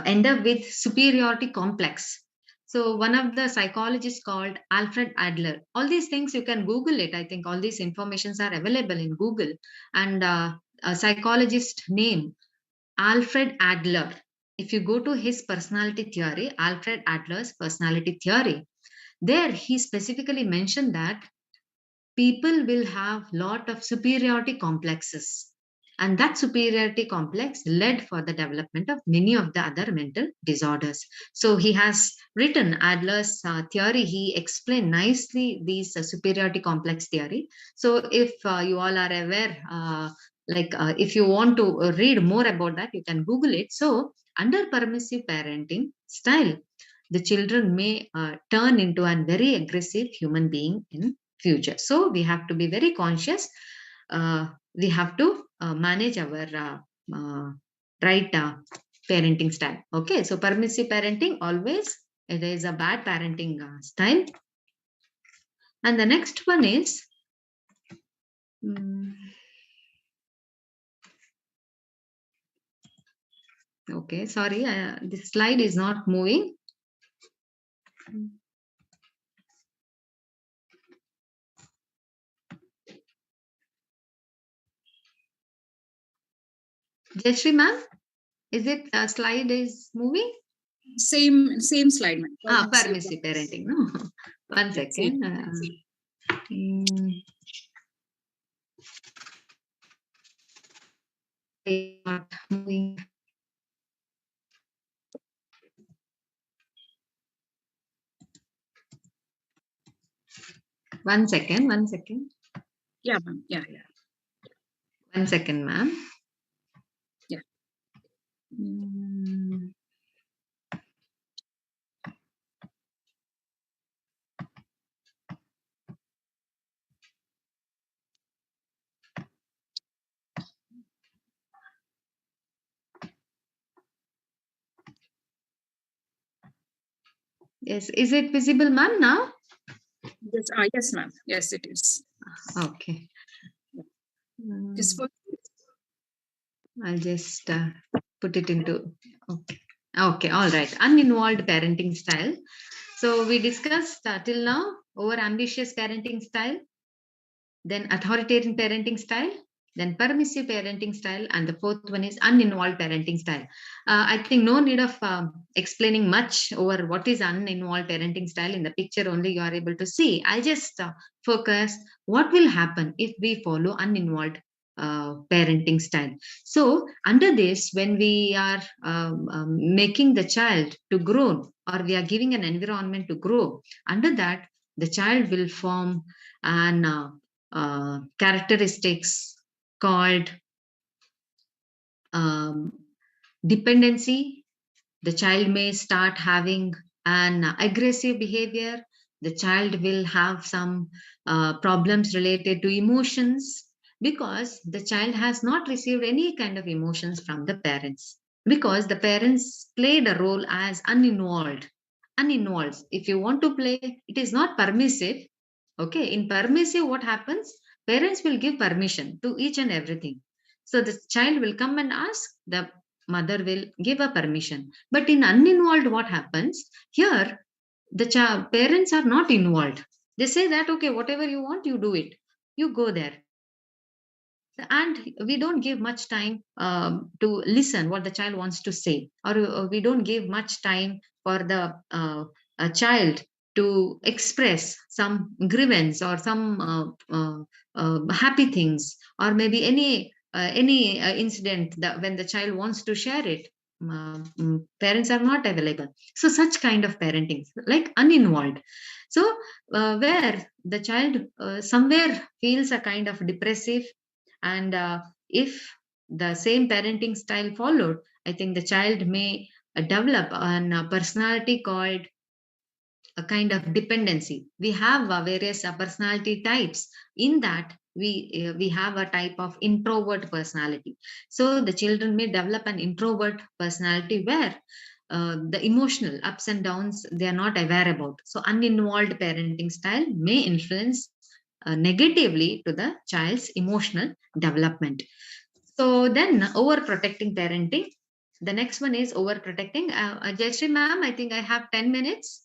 B: end up with superiority complex. So one of the psychologists called Alfred Adler. All these things you can Google it. I think all these informations are available in Google. And a psychologist named Alfred Adler. If you go to his personality theory, Alfred Adler's personality theory, there he specifically mentioned that people will have lot of superiority complexes, and that superiority complex led for the development of many of the other mental disorders. So he has written Adler's theory. He explained nicely these superiority complex theory. So if you all are aware, if you want to read more about that, you can Google it. So under permissive parenting style, the children may turn into a very aggressive human being in future. So we have to be very conscious. We have to manage our right parenting style. Okay, so permissive parenting, always it is a bad parenting style. And the next one is okay, sorry, this slide is not moving. Jayashree ma'am, is it slide is moving?
C: Same slide, ma'am.
B: Permissive parenting. No, one second. Not moving. One second.
C: Yeah, ma'am. Yeah.
B: 1 second, ma'am.
C: Yeah.
B: Yes, is it visible, ma'am, now?
C: Yes, yes, ma'am. Yes, it is.
B: Okay.
C: Just
B: I'll just put it into, okay, all right. Uninvolved parenting style. So we discussed till now over ambitious parenting style, then authoritarian parenting style, then permissive parenting style, and the fourth one is uninvolved parenting style. I think no need of explaining much over what is uninvolved parenting style. In the picture only you are able to see. I just focus what will happen if we follow uninvolved parenting style. So under this, when we are making the child to grow, or we are giving an environment to grow, under that the child will form an characteristics called um, dependency. The child may start having an aggressive behavior. The child will have some problems related to emotions, because the child has not received any kind of emotions from the parents, because the parents played a role as uninvolved. If you want to play, it is not permissive. Okay, in permissive, what happens? Parents will give permission to each and everything. So the child will come and ask, the mother will give a permission. But in uninvolved, what happens? Here, the parents are not involved. They say that, okay, whatever you want, you do it. You go there. And we don't give much time to listen what the child wants to say, or we don't give much time for the a child to express some grievance or some happy things, or maybe any incident that when the child wants to share it, parents are not available. So such kind of parenting, like uninvolved. So where the child somewhere feels a kind of depressive, and if the same parenting style followed, I think the child may develop a personality called a kind of dependency. We have various personality types. In that, we have a type of introvert personality. So the children may develop an introvert personality where the emotional ups and downs they are not aware about. So uninvolved parenting style may influence negatively to the child's emotional development. So then overprotecting parenting. The next one is overprotecting. Jayashree ma'am, I think I have 10 minutes.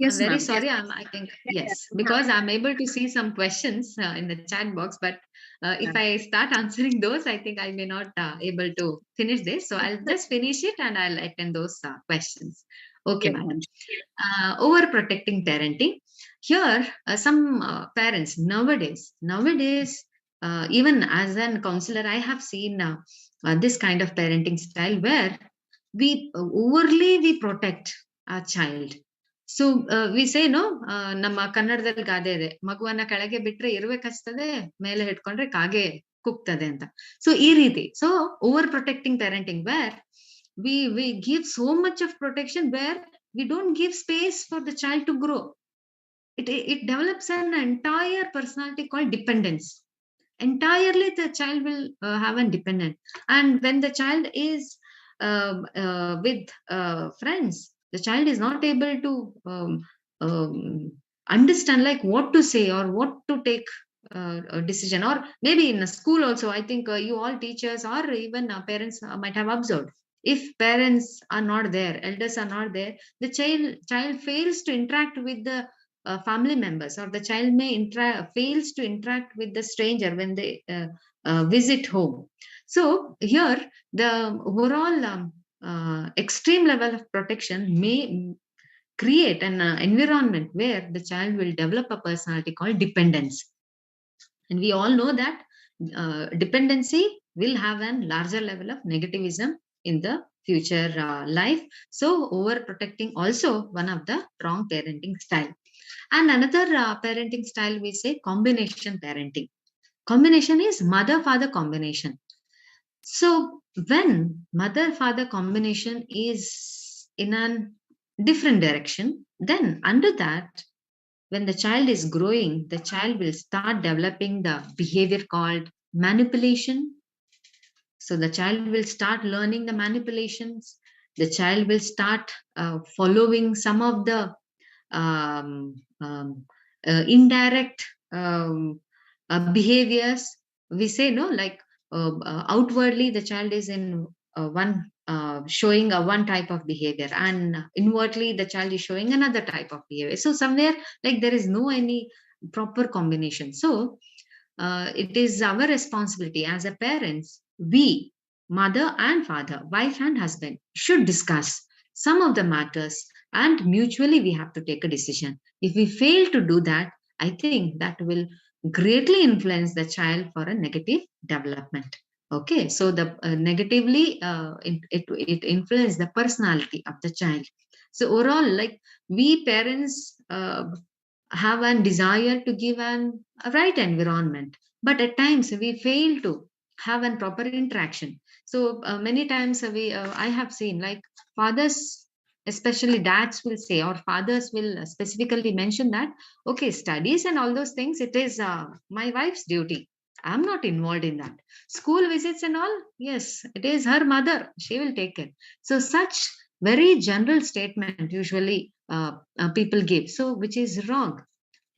B: I'm
C: Yes,
B: very
C: ma'am.
B: sorry. I think,
C: Yes,
B: yes, because I'm able to see some questions in the chat box. But if I start answering those, I think I may not able to finish this. So I'll just finish it and I'll attend those questions. Okay,
C: yes,
B: madam.
C: ma'am.
B: Overprotecting parenting. Here, some parents nowadays, even as an counselor, I have seen this kind of parenting style where we overly we protect our child. So we say no, ನಮ್ಮ ಕನ್ನಡದಲ್ಲಿ ಗಾದೆ ಇದೆ, ಮಗುವನ್ನ ಕೆಳಗೆ ಬಿಟ್ರೆ ಇರುವೆ ಕಚ್ತದೆ, ಮೇಲೆ ಹಿಡ್ಕೊಂಡ್ರೆ ಕಾಗೆ ಕುಗ್ತದೆ ಅಂತ. ಸೊ ಈ ರೀತಿ, so over protecting parenting where we give so much of protection where we don't give space for the child to grow. It develops an entire personality called dependence. Entirely the child will have a dependent, and when the child is with friends, the child is not able to um, understand like what to say or what to take a decision. Or maybe in a school also, I think you all teachers or even parents might have observed, if parents are not there, elders are not there, the child fails to interact with the family members, or the child may fails to interact with the stranger when they visit home. So here the overall extreme level of protection may create an environment where the child will develop a personality called dependence. And we all know that dependency will have a larger level of negativism in the future life. So overprotecting also one of the wrong parenting style. And another parenting style, we say combination parenting. Combination is mother-father combination. So when mother-father combination is in a different direction, then under that, when the child is growing, the child will start developing the behavior called manipulation. So the child will start learning the manipulations. The child will start following some of the um, um, indirect behaviors. We say no, like outwardly the child is in one showing a one type of behavior, and inwardly the child is showing another type of behavior. So somewhere like there is no any proper combination. So it is our responsibility as a parents. We, mother and father, wife and husband, should discuss some of the matters, and mutually we have to take a decision. If we fail to do that, I think that will greatly influence the child for a negative development. Okay, so the negatively it influences the personality of the child. So overall, like, we parents have a desire to give a right environment, but at times we fail to have a proper interaction. So many times I have seen, like, fathers, especially dads, will say, or fathers will specifically mention that, okay, studies and all those things, it is my wife's duty. I'm not involved in that. School visits and all, yes, it is her mother, she will take it. So such very general statement usually people give, so which is wrong.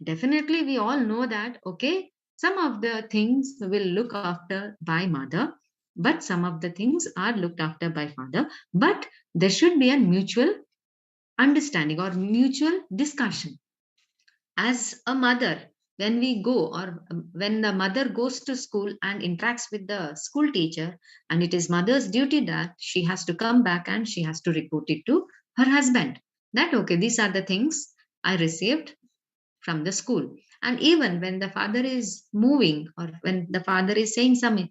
B: Definitely, we all know that, okay, some of the things will look after by mother, but some of the things are looked after by father. But there should be a mutual understanding or mutual discussion. As a mother, when we go, or when the mother goes to school and interacts with the school teacher, and it is mother's duty that she has to come back and she has to report it to her husband, that, okay, these are the things I received from the school. And even when the father is moving, or when the father is saying some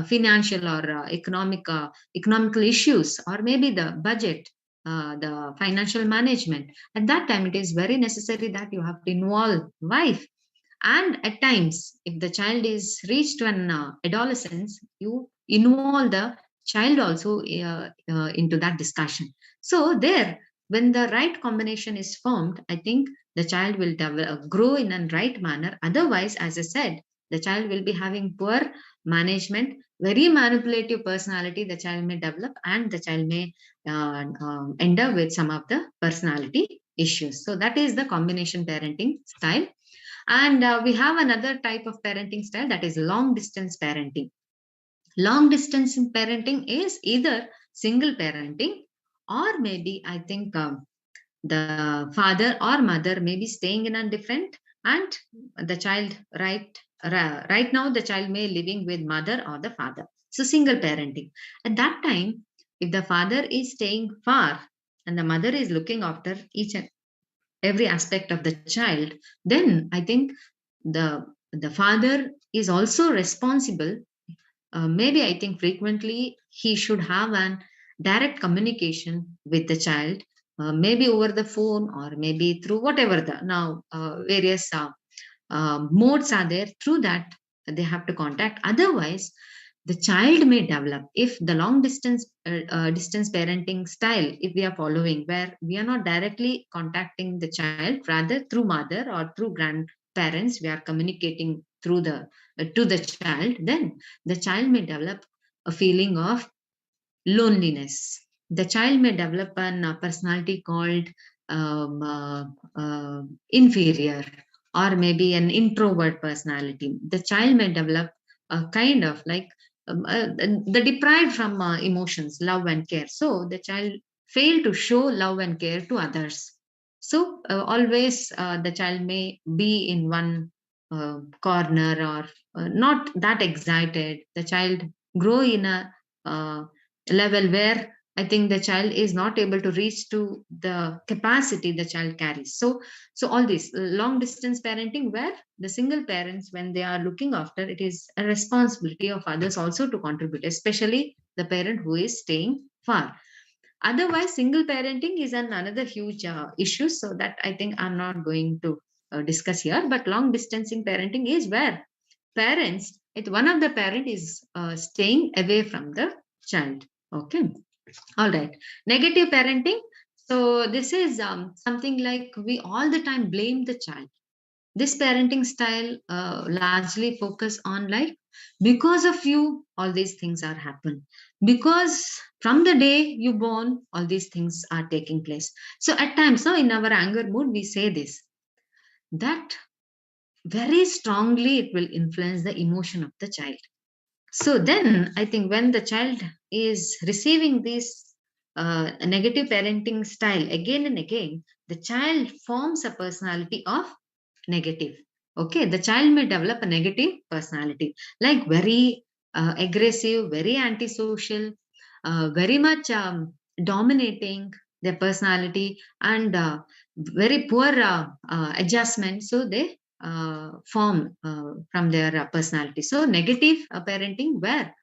B: financial or economical issues, or maybe the budget, the financial management, at that time it is very necessary that you have to involve wife. And at times, if the child is reached to an adolescence, you involve the child also into that discussion. So there, when the right combination is formed, I think the child will grow in a right manner. Otherwise, as I said, the child will be having poor management, very manipulative personality the child may develop, and the child may end up with some of the personality issues. So that is the combination parenting style. And we have another type of parenting style, that is long distance parenting. Long distance parenting is either single parenting, or maybe I think the father or mother may be staying in a different, and the child, right now the child may living with mother or the father. So single parenting. At that time, if the father is staying far and the mother is looking after each and every aspect of the child, then I think the father is also responsible. Maybe I think frequently he should have an direct communication with the child, maybe over the phone, or maybe through whatever the now various modes are there, through that they have to contact. Otherwise, the child may develop, if the long distance parenting style, if we are following, where we are not directly contacting the child, rather through mother or through grandparents we are communicating through the to the child, then the child may develop a feeling of loneliness. The child may develop a personality called um, uh, inferior, or maybe an introvert personality. The child may develop a kind of like the deprived from emotions, love and care. So the child fail to show love and care to others. So always the child may be in one corner, or not that excited. The child grow in a uh, level where I think the child is not able to reach to the capacity the child carries. So all this long distance parenting, where the single parents, when they are looking after, it is a responsibility of others also to contribute, especially the parent who is staying far. Otherwise, single parenting is another huge issue. So that I think I'm not going to discuss here. But long distancing parenting is where parents, it one of the parent is staying away from the child. Okay. All right. Negative parenting. So this is something like we all the time blame the child. This parenting style largely focus on, like, because of you all these things are happen, because from the day you born all these things are taking place. So at times, now in our anger mood we say this, that very strongly it will influence the emotion of the child. So then I think when the child is receiving this negative parenting style again and again, the child forms a personality of negative. Okay, the child may develop a negative personality, like very aggressive, very antisocial, very much dominating their personality, and very poor adjustment. So they form from their personality. So negative parenting, where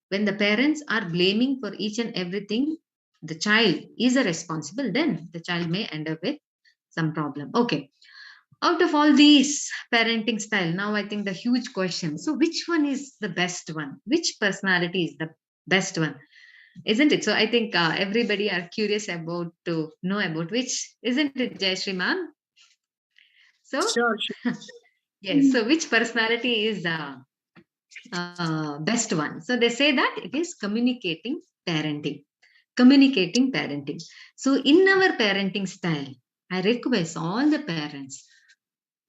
B: when the parents are blaming for each and everything, the child is a responsible, then the child may end up with some problem. Okay, out of all these parenting style, now I think the huge question, so which one is the best one, which personality is the best one, isn't it? So I think everybody are curious about to know about which, isn't it, Jayashree ma'am? So
C: Sure, sure.
B: yes, so which personality is best one? So they say that it is parenting communicating parenting. So in our parenting style, I request all the parents,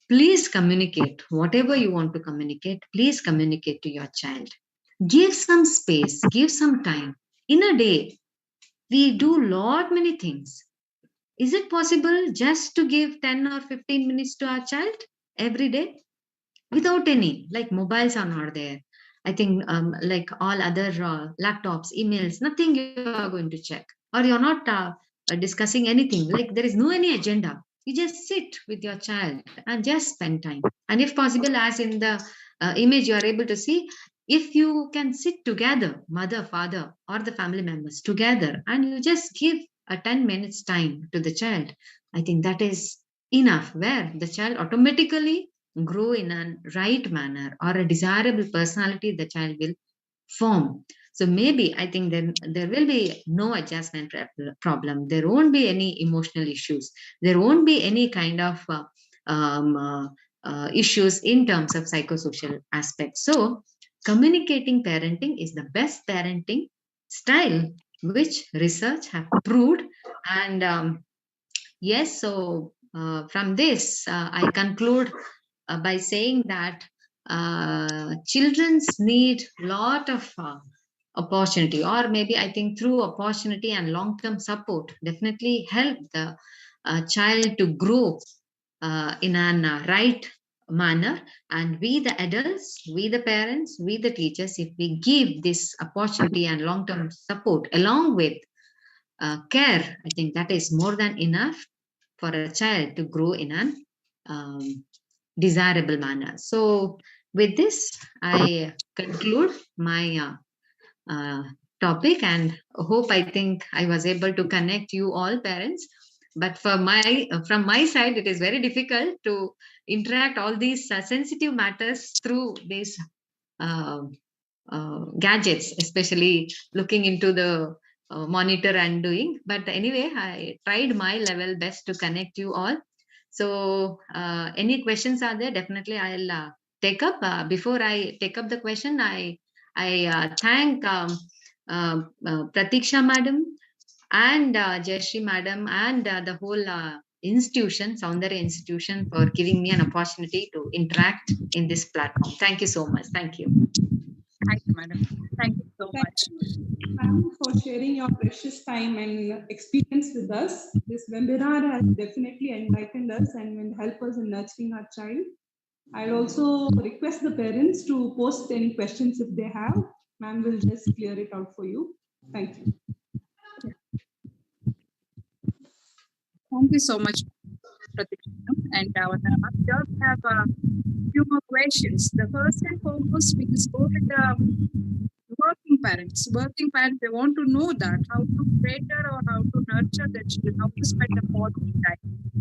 B: please communicate whatever you want to communicate. Please communicate to your child. Give some space, give some time. In a day, we do lot many things. Is it possible just to give 10 or 15 minutes to our child every day without any, like mobiles are not there? I think like all other laptops, emails, nothing you are going to check, or you're not discussing anything. Like there is no any agenda. You just sit with your child and just spend time. And if possible, as in the image you are able to see, if you can sit together, mother, father, or the family members together, and you just give a 10 minutes time to the child, I think that is enough, where the child automatically grow in a right manner, or a desirable personality the child will form. So maybe I think then there will be no adjustment problem. There won't be any emotional issues. There won't be any kind of um, uh, issues in terms of psychosocial aspects. So communicating parenting is the best parenting style, which research have proved. And yes, so from this, I conclude by saying that children's need lot of opportunity, or maybe I think through opportunity and long-term support definitely help the child to grow in an right manner. And we the adults, we the parents, we the teachers, if we give this opportunity and long-term support along with care, I think that is more than enough for a child to grow in an um, desirable manner. So, with this, I conclude my topic, and hope I think I was able to connect you all parents. But for my from my side, it is very difficult to interact all these sensitive matters through these uh, gadgets, especially looking into the monitor and doing. But anyway, I tried my level best to connect you all. So, any questions are there? Definitely, I'll take up. Before I take up the question, I thank Pratiksha madam and Jayashree madam and the whole institution, Soundarya Institution, for giving me an opportunity to interact in this platform. Thank you so much. Thank you.
C: Thank you, madam. Thank you so
D: Thank
C: much.
D: you, ma'am, for sharing your precious time and experience with us. This webinar has definitely enlightened us and will help us in nurturing our child. I'll also request the parents to post any questions if they have. Ma'am will just clear it out for you. Thank you.
C: Thank you so much, Pratik. And here we have a few more questions. The first and foremost, we spoke with the working parents. Working parents, they want to know that how to cater or how to nurture the children, how to spend the quality time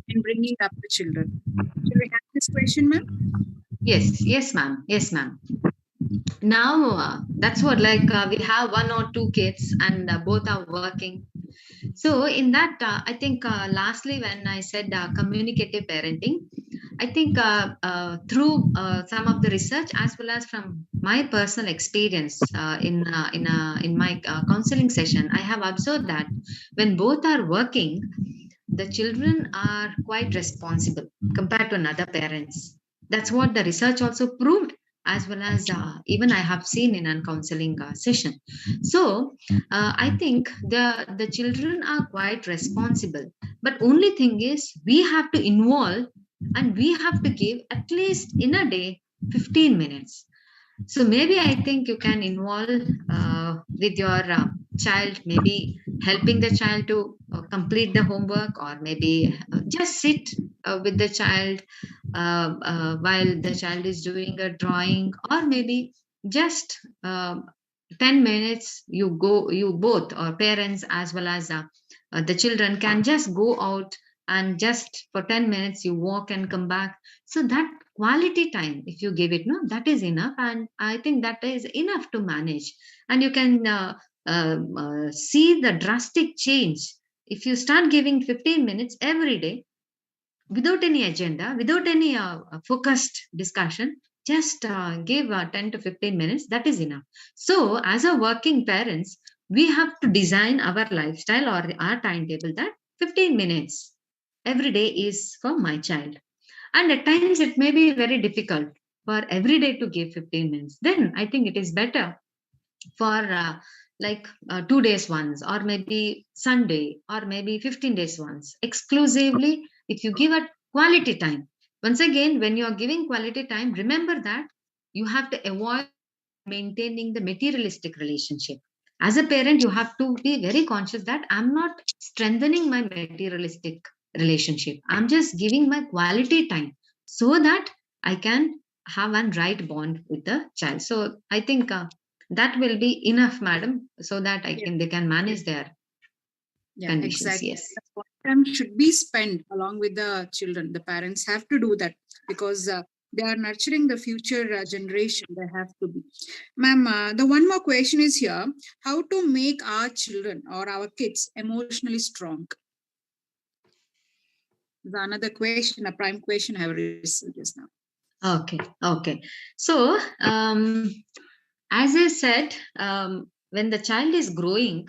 C: in bringing up the children. Shall we have this question, ma'am?
B: Yes, ma'am. Yes, ma'am. Now, that's what, like, we have one or two kids, and both are working. So, in that, I think, lastly, when I said communicative parenting, I think through some of the research, as well as from my personal experience in my counseling session, I have observed that when both are working, the children are quite responsible compared to another parents. That's what the research also proved, as well as even I have seen in a counseling session. So I think the children are quite responsible, but only thing is we have to involve and we have to give at least in a day 15 minutes. So maybe I think you can involve with your child, maybe helping the child to complete the homework, or maybe just sit with the child while the child is doing a drawing, or maybe just 10 minutes you both, or parents as well as the children, can just go out and just for 10 minutes you walk and come back. So that quality time, if you give it, no, that is enough, and I think that is enough to manage. And you can see the drastic change if you start giving 15 minutes every day, without any agenda, without any focused discussion. Just give 10 to 15 minutes, that is enough. So as a working parents, we have to design our lifestyle or our timetable that 15 minutes every day is for my child. And at times it may be very difficult for every day to give 15 minutes. Then I think it is better for 2 days once, or maybe Sunday, or maybe 15 days once. Exclusively, if you give a quality time. Once again, when you are giving quality time, remember that you have to avoid maintaining the materialistic relationship. As a parent, you have to be very conscious that I'm not strengthening my materialistic relationship. I'm just giving my quality time so that I can have one right bond with the child. So I think that will be enough, madam, so that I
C: Yeah.
B: can they can manage their
C: Yeah,
B: conditions.
C: exactly.
B: Yes.
C: The time should be spent along with the children. The parents have to do that because they are nurturing the future generation. They have to be. Ma'am, the one more question is here: how to make our children or our kids emotionally strong? The another question, a prime question I have received just now.
B: Okay. So as I said, when the child is growing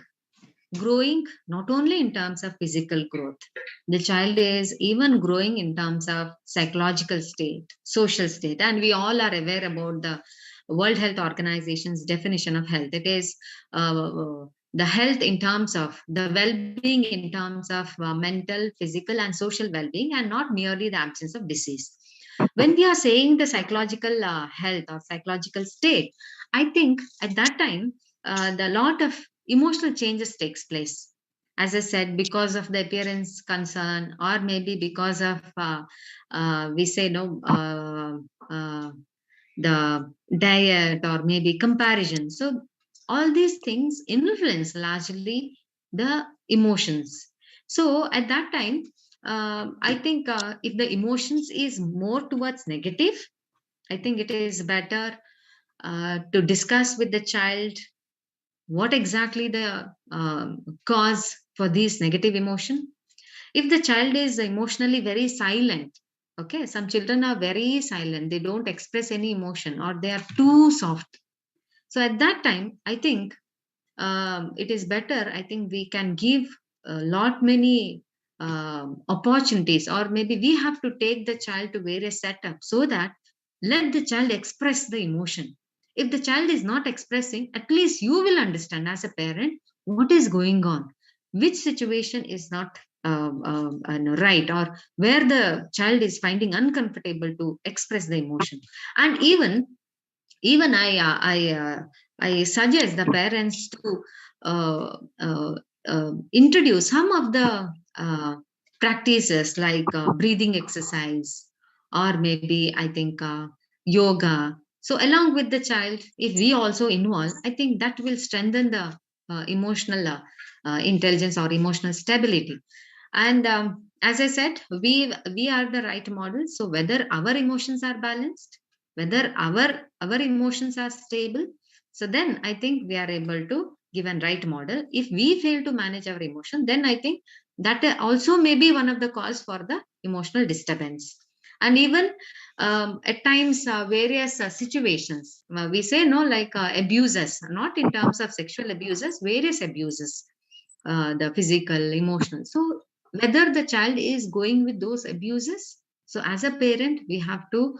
B: not only in terms of physical growth, the child is even growing in terms of psychological state, social state. And we all are aware about the World Health Organization's definition of health. It is the health in terms of the well-being, in terms of mental, physical and social well-being, and not merely the absence of disease. When we are saying the psychological health or psychological state, I think at that time the lot of emotional changes takes place, as I said, because of the appearance concern, or maybe because of we say no the diet, or maybe comparison. So all these things influence largely the emotions. So at that time, I think if the emotions is more towards negative, I think it is better to discuss with the child what exactly the cause for this negative emotion. If the child is emotionally very silent, okay, some children are very silent, they don't express any emotion, or they are too soft. So at that time, I think it is better, I think we can give a lot many opportunities, or maybe we have to take the child to various setups so that let the child express the emotion. If the child is not expressing, at least you will understand as a parent what is going on, which situation is not right, or where the child is finding uncomfortable to express the emotion. And even I suggest the parents to uh, uh, introduce some of the practices like breathing exercise, or maybe I think yoga. So along with the child, if we also involve, I think that will strengthen the emotional intelligence or emotional stability. And as I said, we are the right model. So whether our emotions are balanced, whether our emotions are stable, so then I think we are able to give a right model. If we fail to manage our emotion, then I think that also may be one of the cause for the emotional disturbance. And even at times various situations, we say no, like abuses, not in terms of sexual abuses, various abuses, the physical, emotional. So whether the child is going with those abuses, so as a parent we have to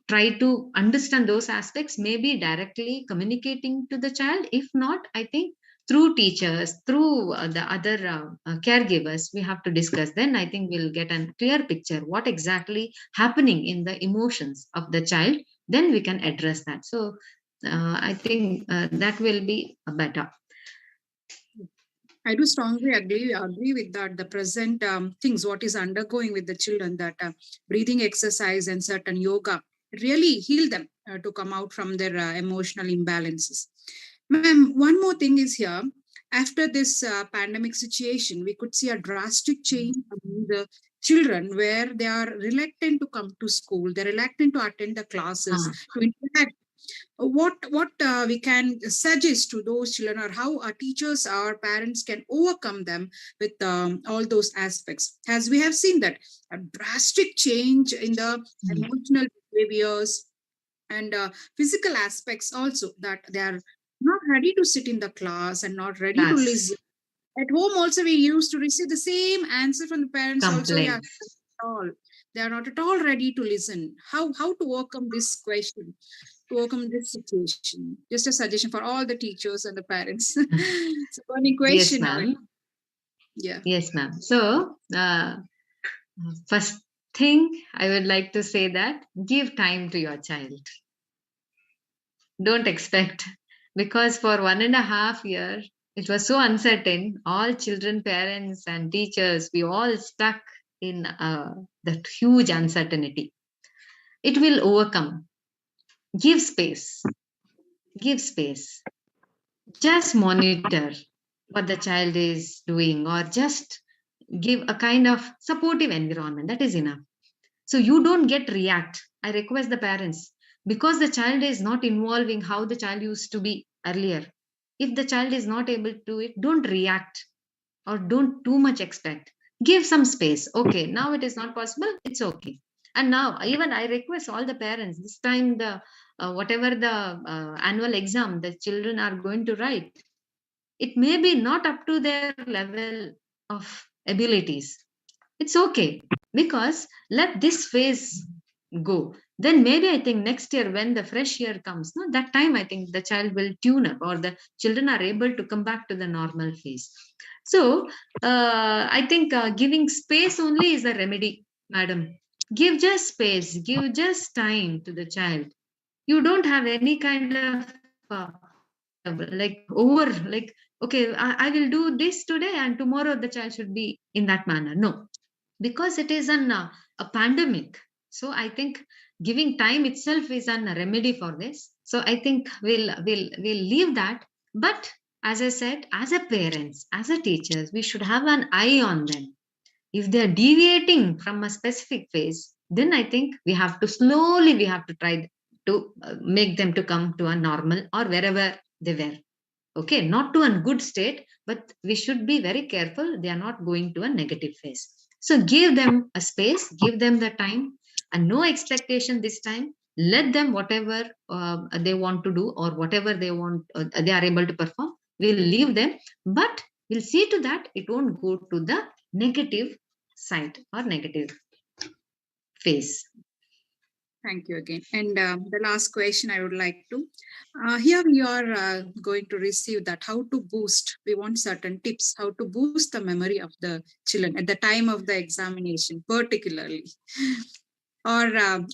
B: try to understand those aspects, maybe directly communicating to the child. If not, I think through teachers, through the other caregivers, we have to discuss. Then I think we'll get a clear picture what exactly happening in the emotions of the child. Then we can address that. So I think that will be better.
C: I do strongly agree with that. The present things, what is undergoing with the children, that breathing exercise and certain yoga really heal them to come out from their emotional imbalances. Ma'am, one more thing is here. After this pandemic situation, we could see a drastic change among the children where they are reluctant to come to school, they're reluctant to attend the classes, to interact. What we can suggest to those children, or how our teachers, our parents can overcome them with all those aspects, as we have seen that a drastic change in the emotional behaviors and physical aspects also, that they are not ready to sit in the class and not ready to
B: Yes.
C: listen. At home also we used to receive the same answer from the parents also. Yeah,
B: Complaints.
C: all they are not at all ready to listen. How to overcome this question, to overcome this situation? Just a suggestion for all the teachers and the parents. It's a funny
B: Yes,
C: question.
B: ma'am.
C: Yeah.
B: Yes, ma'am. So, first thing I would like to say that give time to your child. Don't expect, because for 1.5 years it was so uncertain. All children, parents, and teachers, we all stuck in that huge uncertainty. It will overcome. Give space. Give space. Just monitor what the child is doing, or just give a kind of supportive environment. That is enough. So you don't get react. I request the parents, because the child is not involving how the child used to be earlier. If the child is not able to do it, don't react, or don't too much expect. Give some space. Okay, now it is not possible, it's okay. And now even I request all the parents, this time the whatever the annual exam the children are going to write, it may be not up to their level of abilities. It's okay, because let this phase go. Then maybe I think next year when the fresh year comes, no, that time I think the child will tune up, or the children are able to come back to the normal phase. So I think giving space only is a remedy, madam. Give just space, give just time to the child. You don't have any kind of like over, like, okay, I will do this today and tomorrow the child should be in that manner. No, because it is a pandemic. So I think giving time itself is a remedy for this. So I think we'll leave that. But as I said, as a parents, as a teachers, we should have an eye on them. If they are deviating from a specific phase, then I think we have to try to make them to come to a normal, or wherever they were. Okay, not to a good state, but we should be very careful they are not going to a negative phase. So give them a space, give them the time, and no expectation this time. Let them whatever they want to do, or whatever they want, they are able to perform, we'll leave them. But we'll see to that it won't go to the negative side or negative phase.
C: Thank you again. And the last question I would like to, here we are going to receive that how to boost, we want certain tips, how to boost the memory of the children at the time of the examination, particularly. Or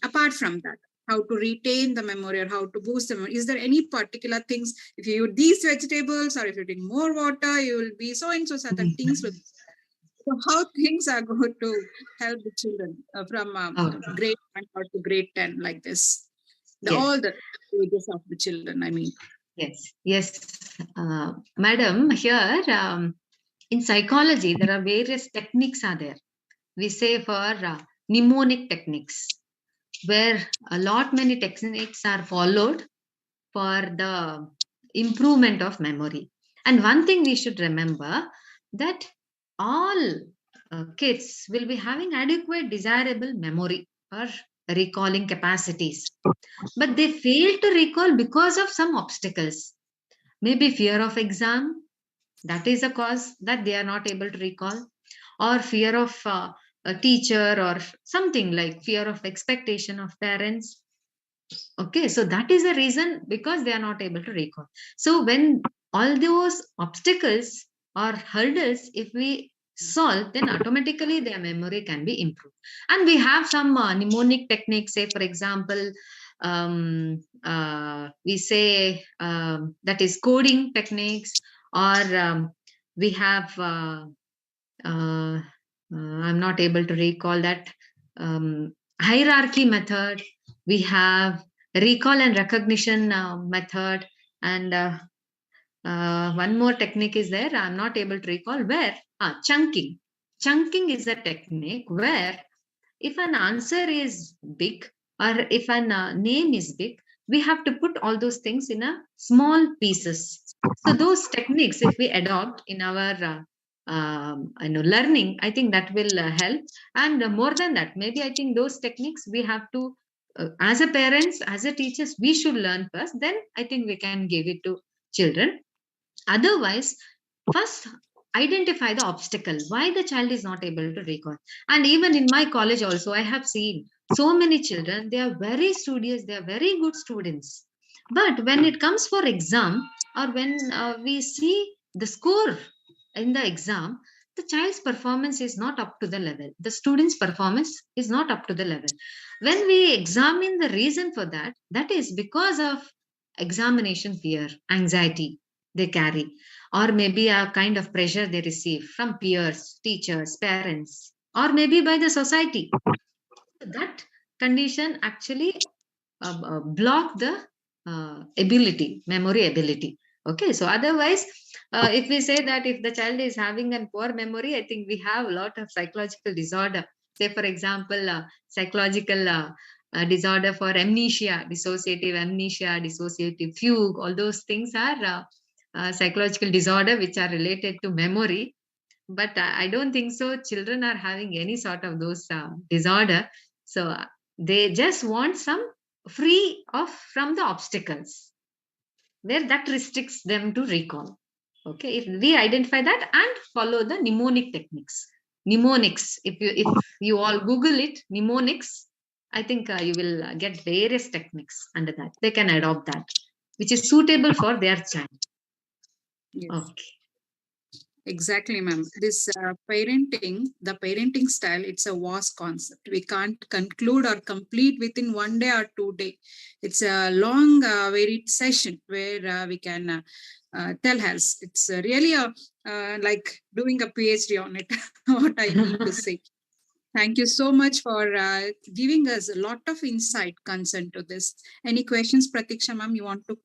C: apart from that, how to retain the memory, or how to boost the memory. Is there any particular things, if you eat these vegetables, or if you drink more water, you will be so and so certain things will. So how things are going to help the children from grade 1 or to grade 10, like this?
B: Yes.
C: All the ages of the children, I mean.
B: Yes. Madam, here in psychology, there are various techniques are there. We say for mnemonic techniques, where a lot many techniques are followed for the improvement of memory. And one thing we should remember, that all kids will be having adequate desirable memory or recalling capacities, but they fail to recall because of some obstacles. Maybe fear of exam, that is a cause that they are not able to recall, or fear of a teacher, or something like fear of expectation of parents. Okay, so that is the reason, because they are not able to recall. So when all those obstacles or hurdles, if we solve, then automatically their memory can be improved. And we have some mnemonic techniques. Say, for example, we say that is coding techniques, or we have I'm not able to recall that, hierarchy method. We have recall and recognition method, and one more technique is there. I'm not able to recall where. Chunking. Chunking is a technique where if an answer is big, or if an name is big, we have to put all those things in a small pieces. So those techniques, if we adopt in our learning, I think that will help. And more than that, maybe I think those techniques we have to, as a parents, as a teachers, we should learn first. Then I think we can give it to children. Otherwise, first identify the obstacle, why the child is not able to recall. And even in my college also, I have seen so many children, they are very studious, they are very good students. But when it comes for exam, or when we see the score in the exam, the child's performance is not up to the level. The student's performance is not up to the level. When we examine the reason for that, that is because of examination fear, anxiety they carry, or maybe a kind of pressure they receive from peers, teachers, parents, or maybe by the society. That condition actually block the memory ability. Okay, so otherwise, if we say that if the child is having a poor memory, I think we have a lot of psychological disorder. Say, for example, psychological disorder for amnesia, dissociative fugue, all those things are psychological disorder which are related to memory. But I don't think so children are having any sort of those disorder. So they just want some free of from the obstacles where that restricts them to recall. Okay, if we identify that and follow the mnemonic techniques, mnemonics, if you all google it, mnemonics, I think you will get various techniques under that. They can adopt that which is suitable for their child.
C: Yes.
B: Okay.
C: Exactly, ma'am. This the parenting style, it's a vast concept. We can't conclude or complete within 1 day or 2 day. It's a long, varied session where we can tell us. It's really like doing a PhD on it, what I mean to say. Thank you so much for giving us a lot of insight concerned to this. Any questions, Pratiksha, ma'am, you want to?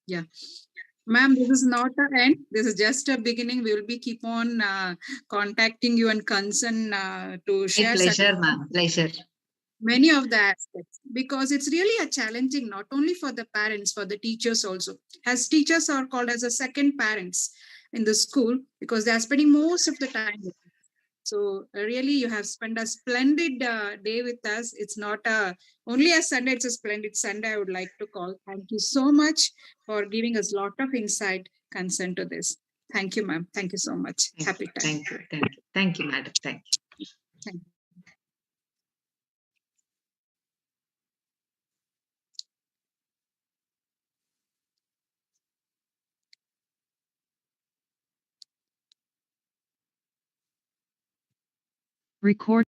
C: Yeah. Ma'am, this is not the end. This is just a beginning. We will be keep on contacting you and concern to
B: My
C: share
B: pleasure, ma'am. Pleasure.
C: many of the aspects, because it's really a challenging not only for the parents, for the teachers also, as teachers are called as a second parents in the school because they are spending most of the time with us. So really you have spent a splendid day with us. It's not only a Sunday, it's a splendid Sunday, I would like to call. Thank you so much for giving us a lot of insight concerned to this. Thank you, ma'am. Thank you so much. Happy time.
B: Thank you. Thank you. Thank you, madam. Thank you.
C: Thank you.
E: Record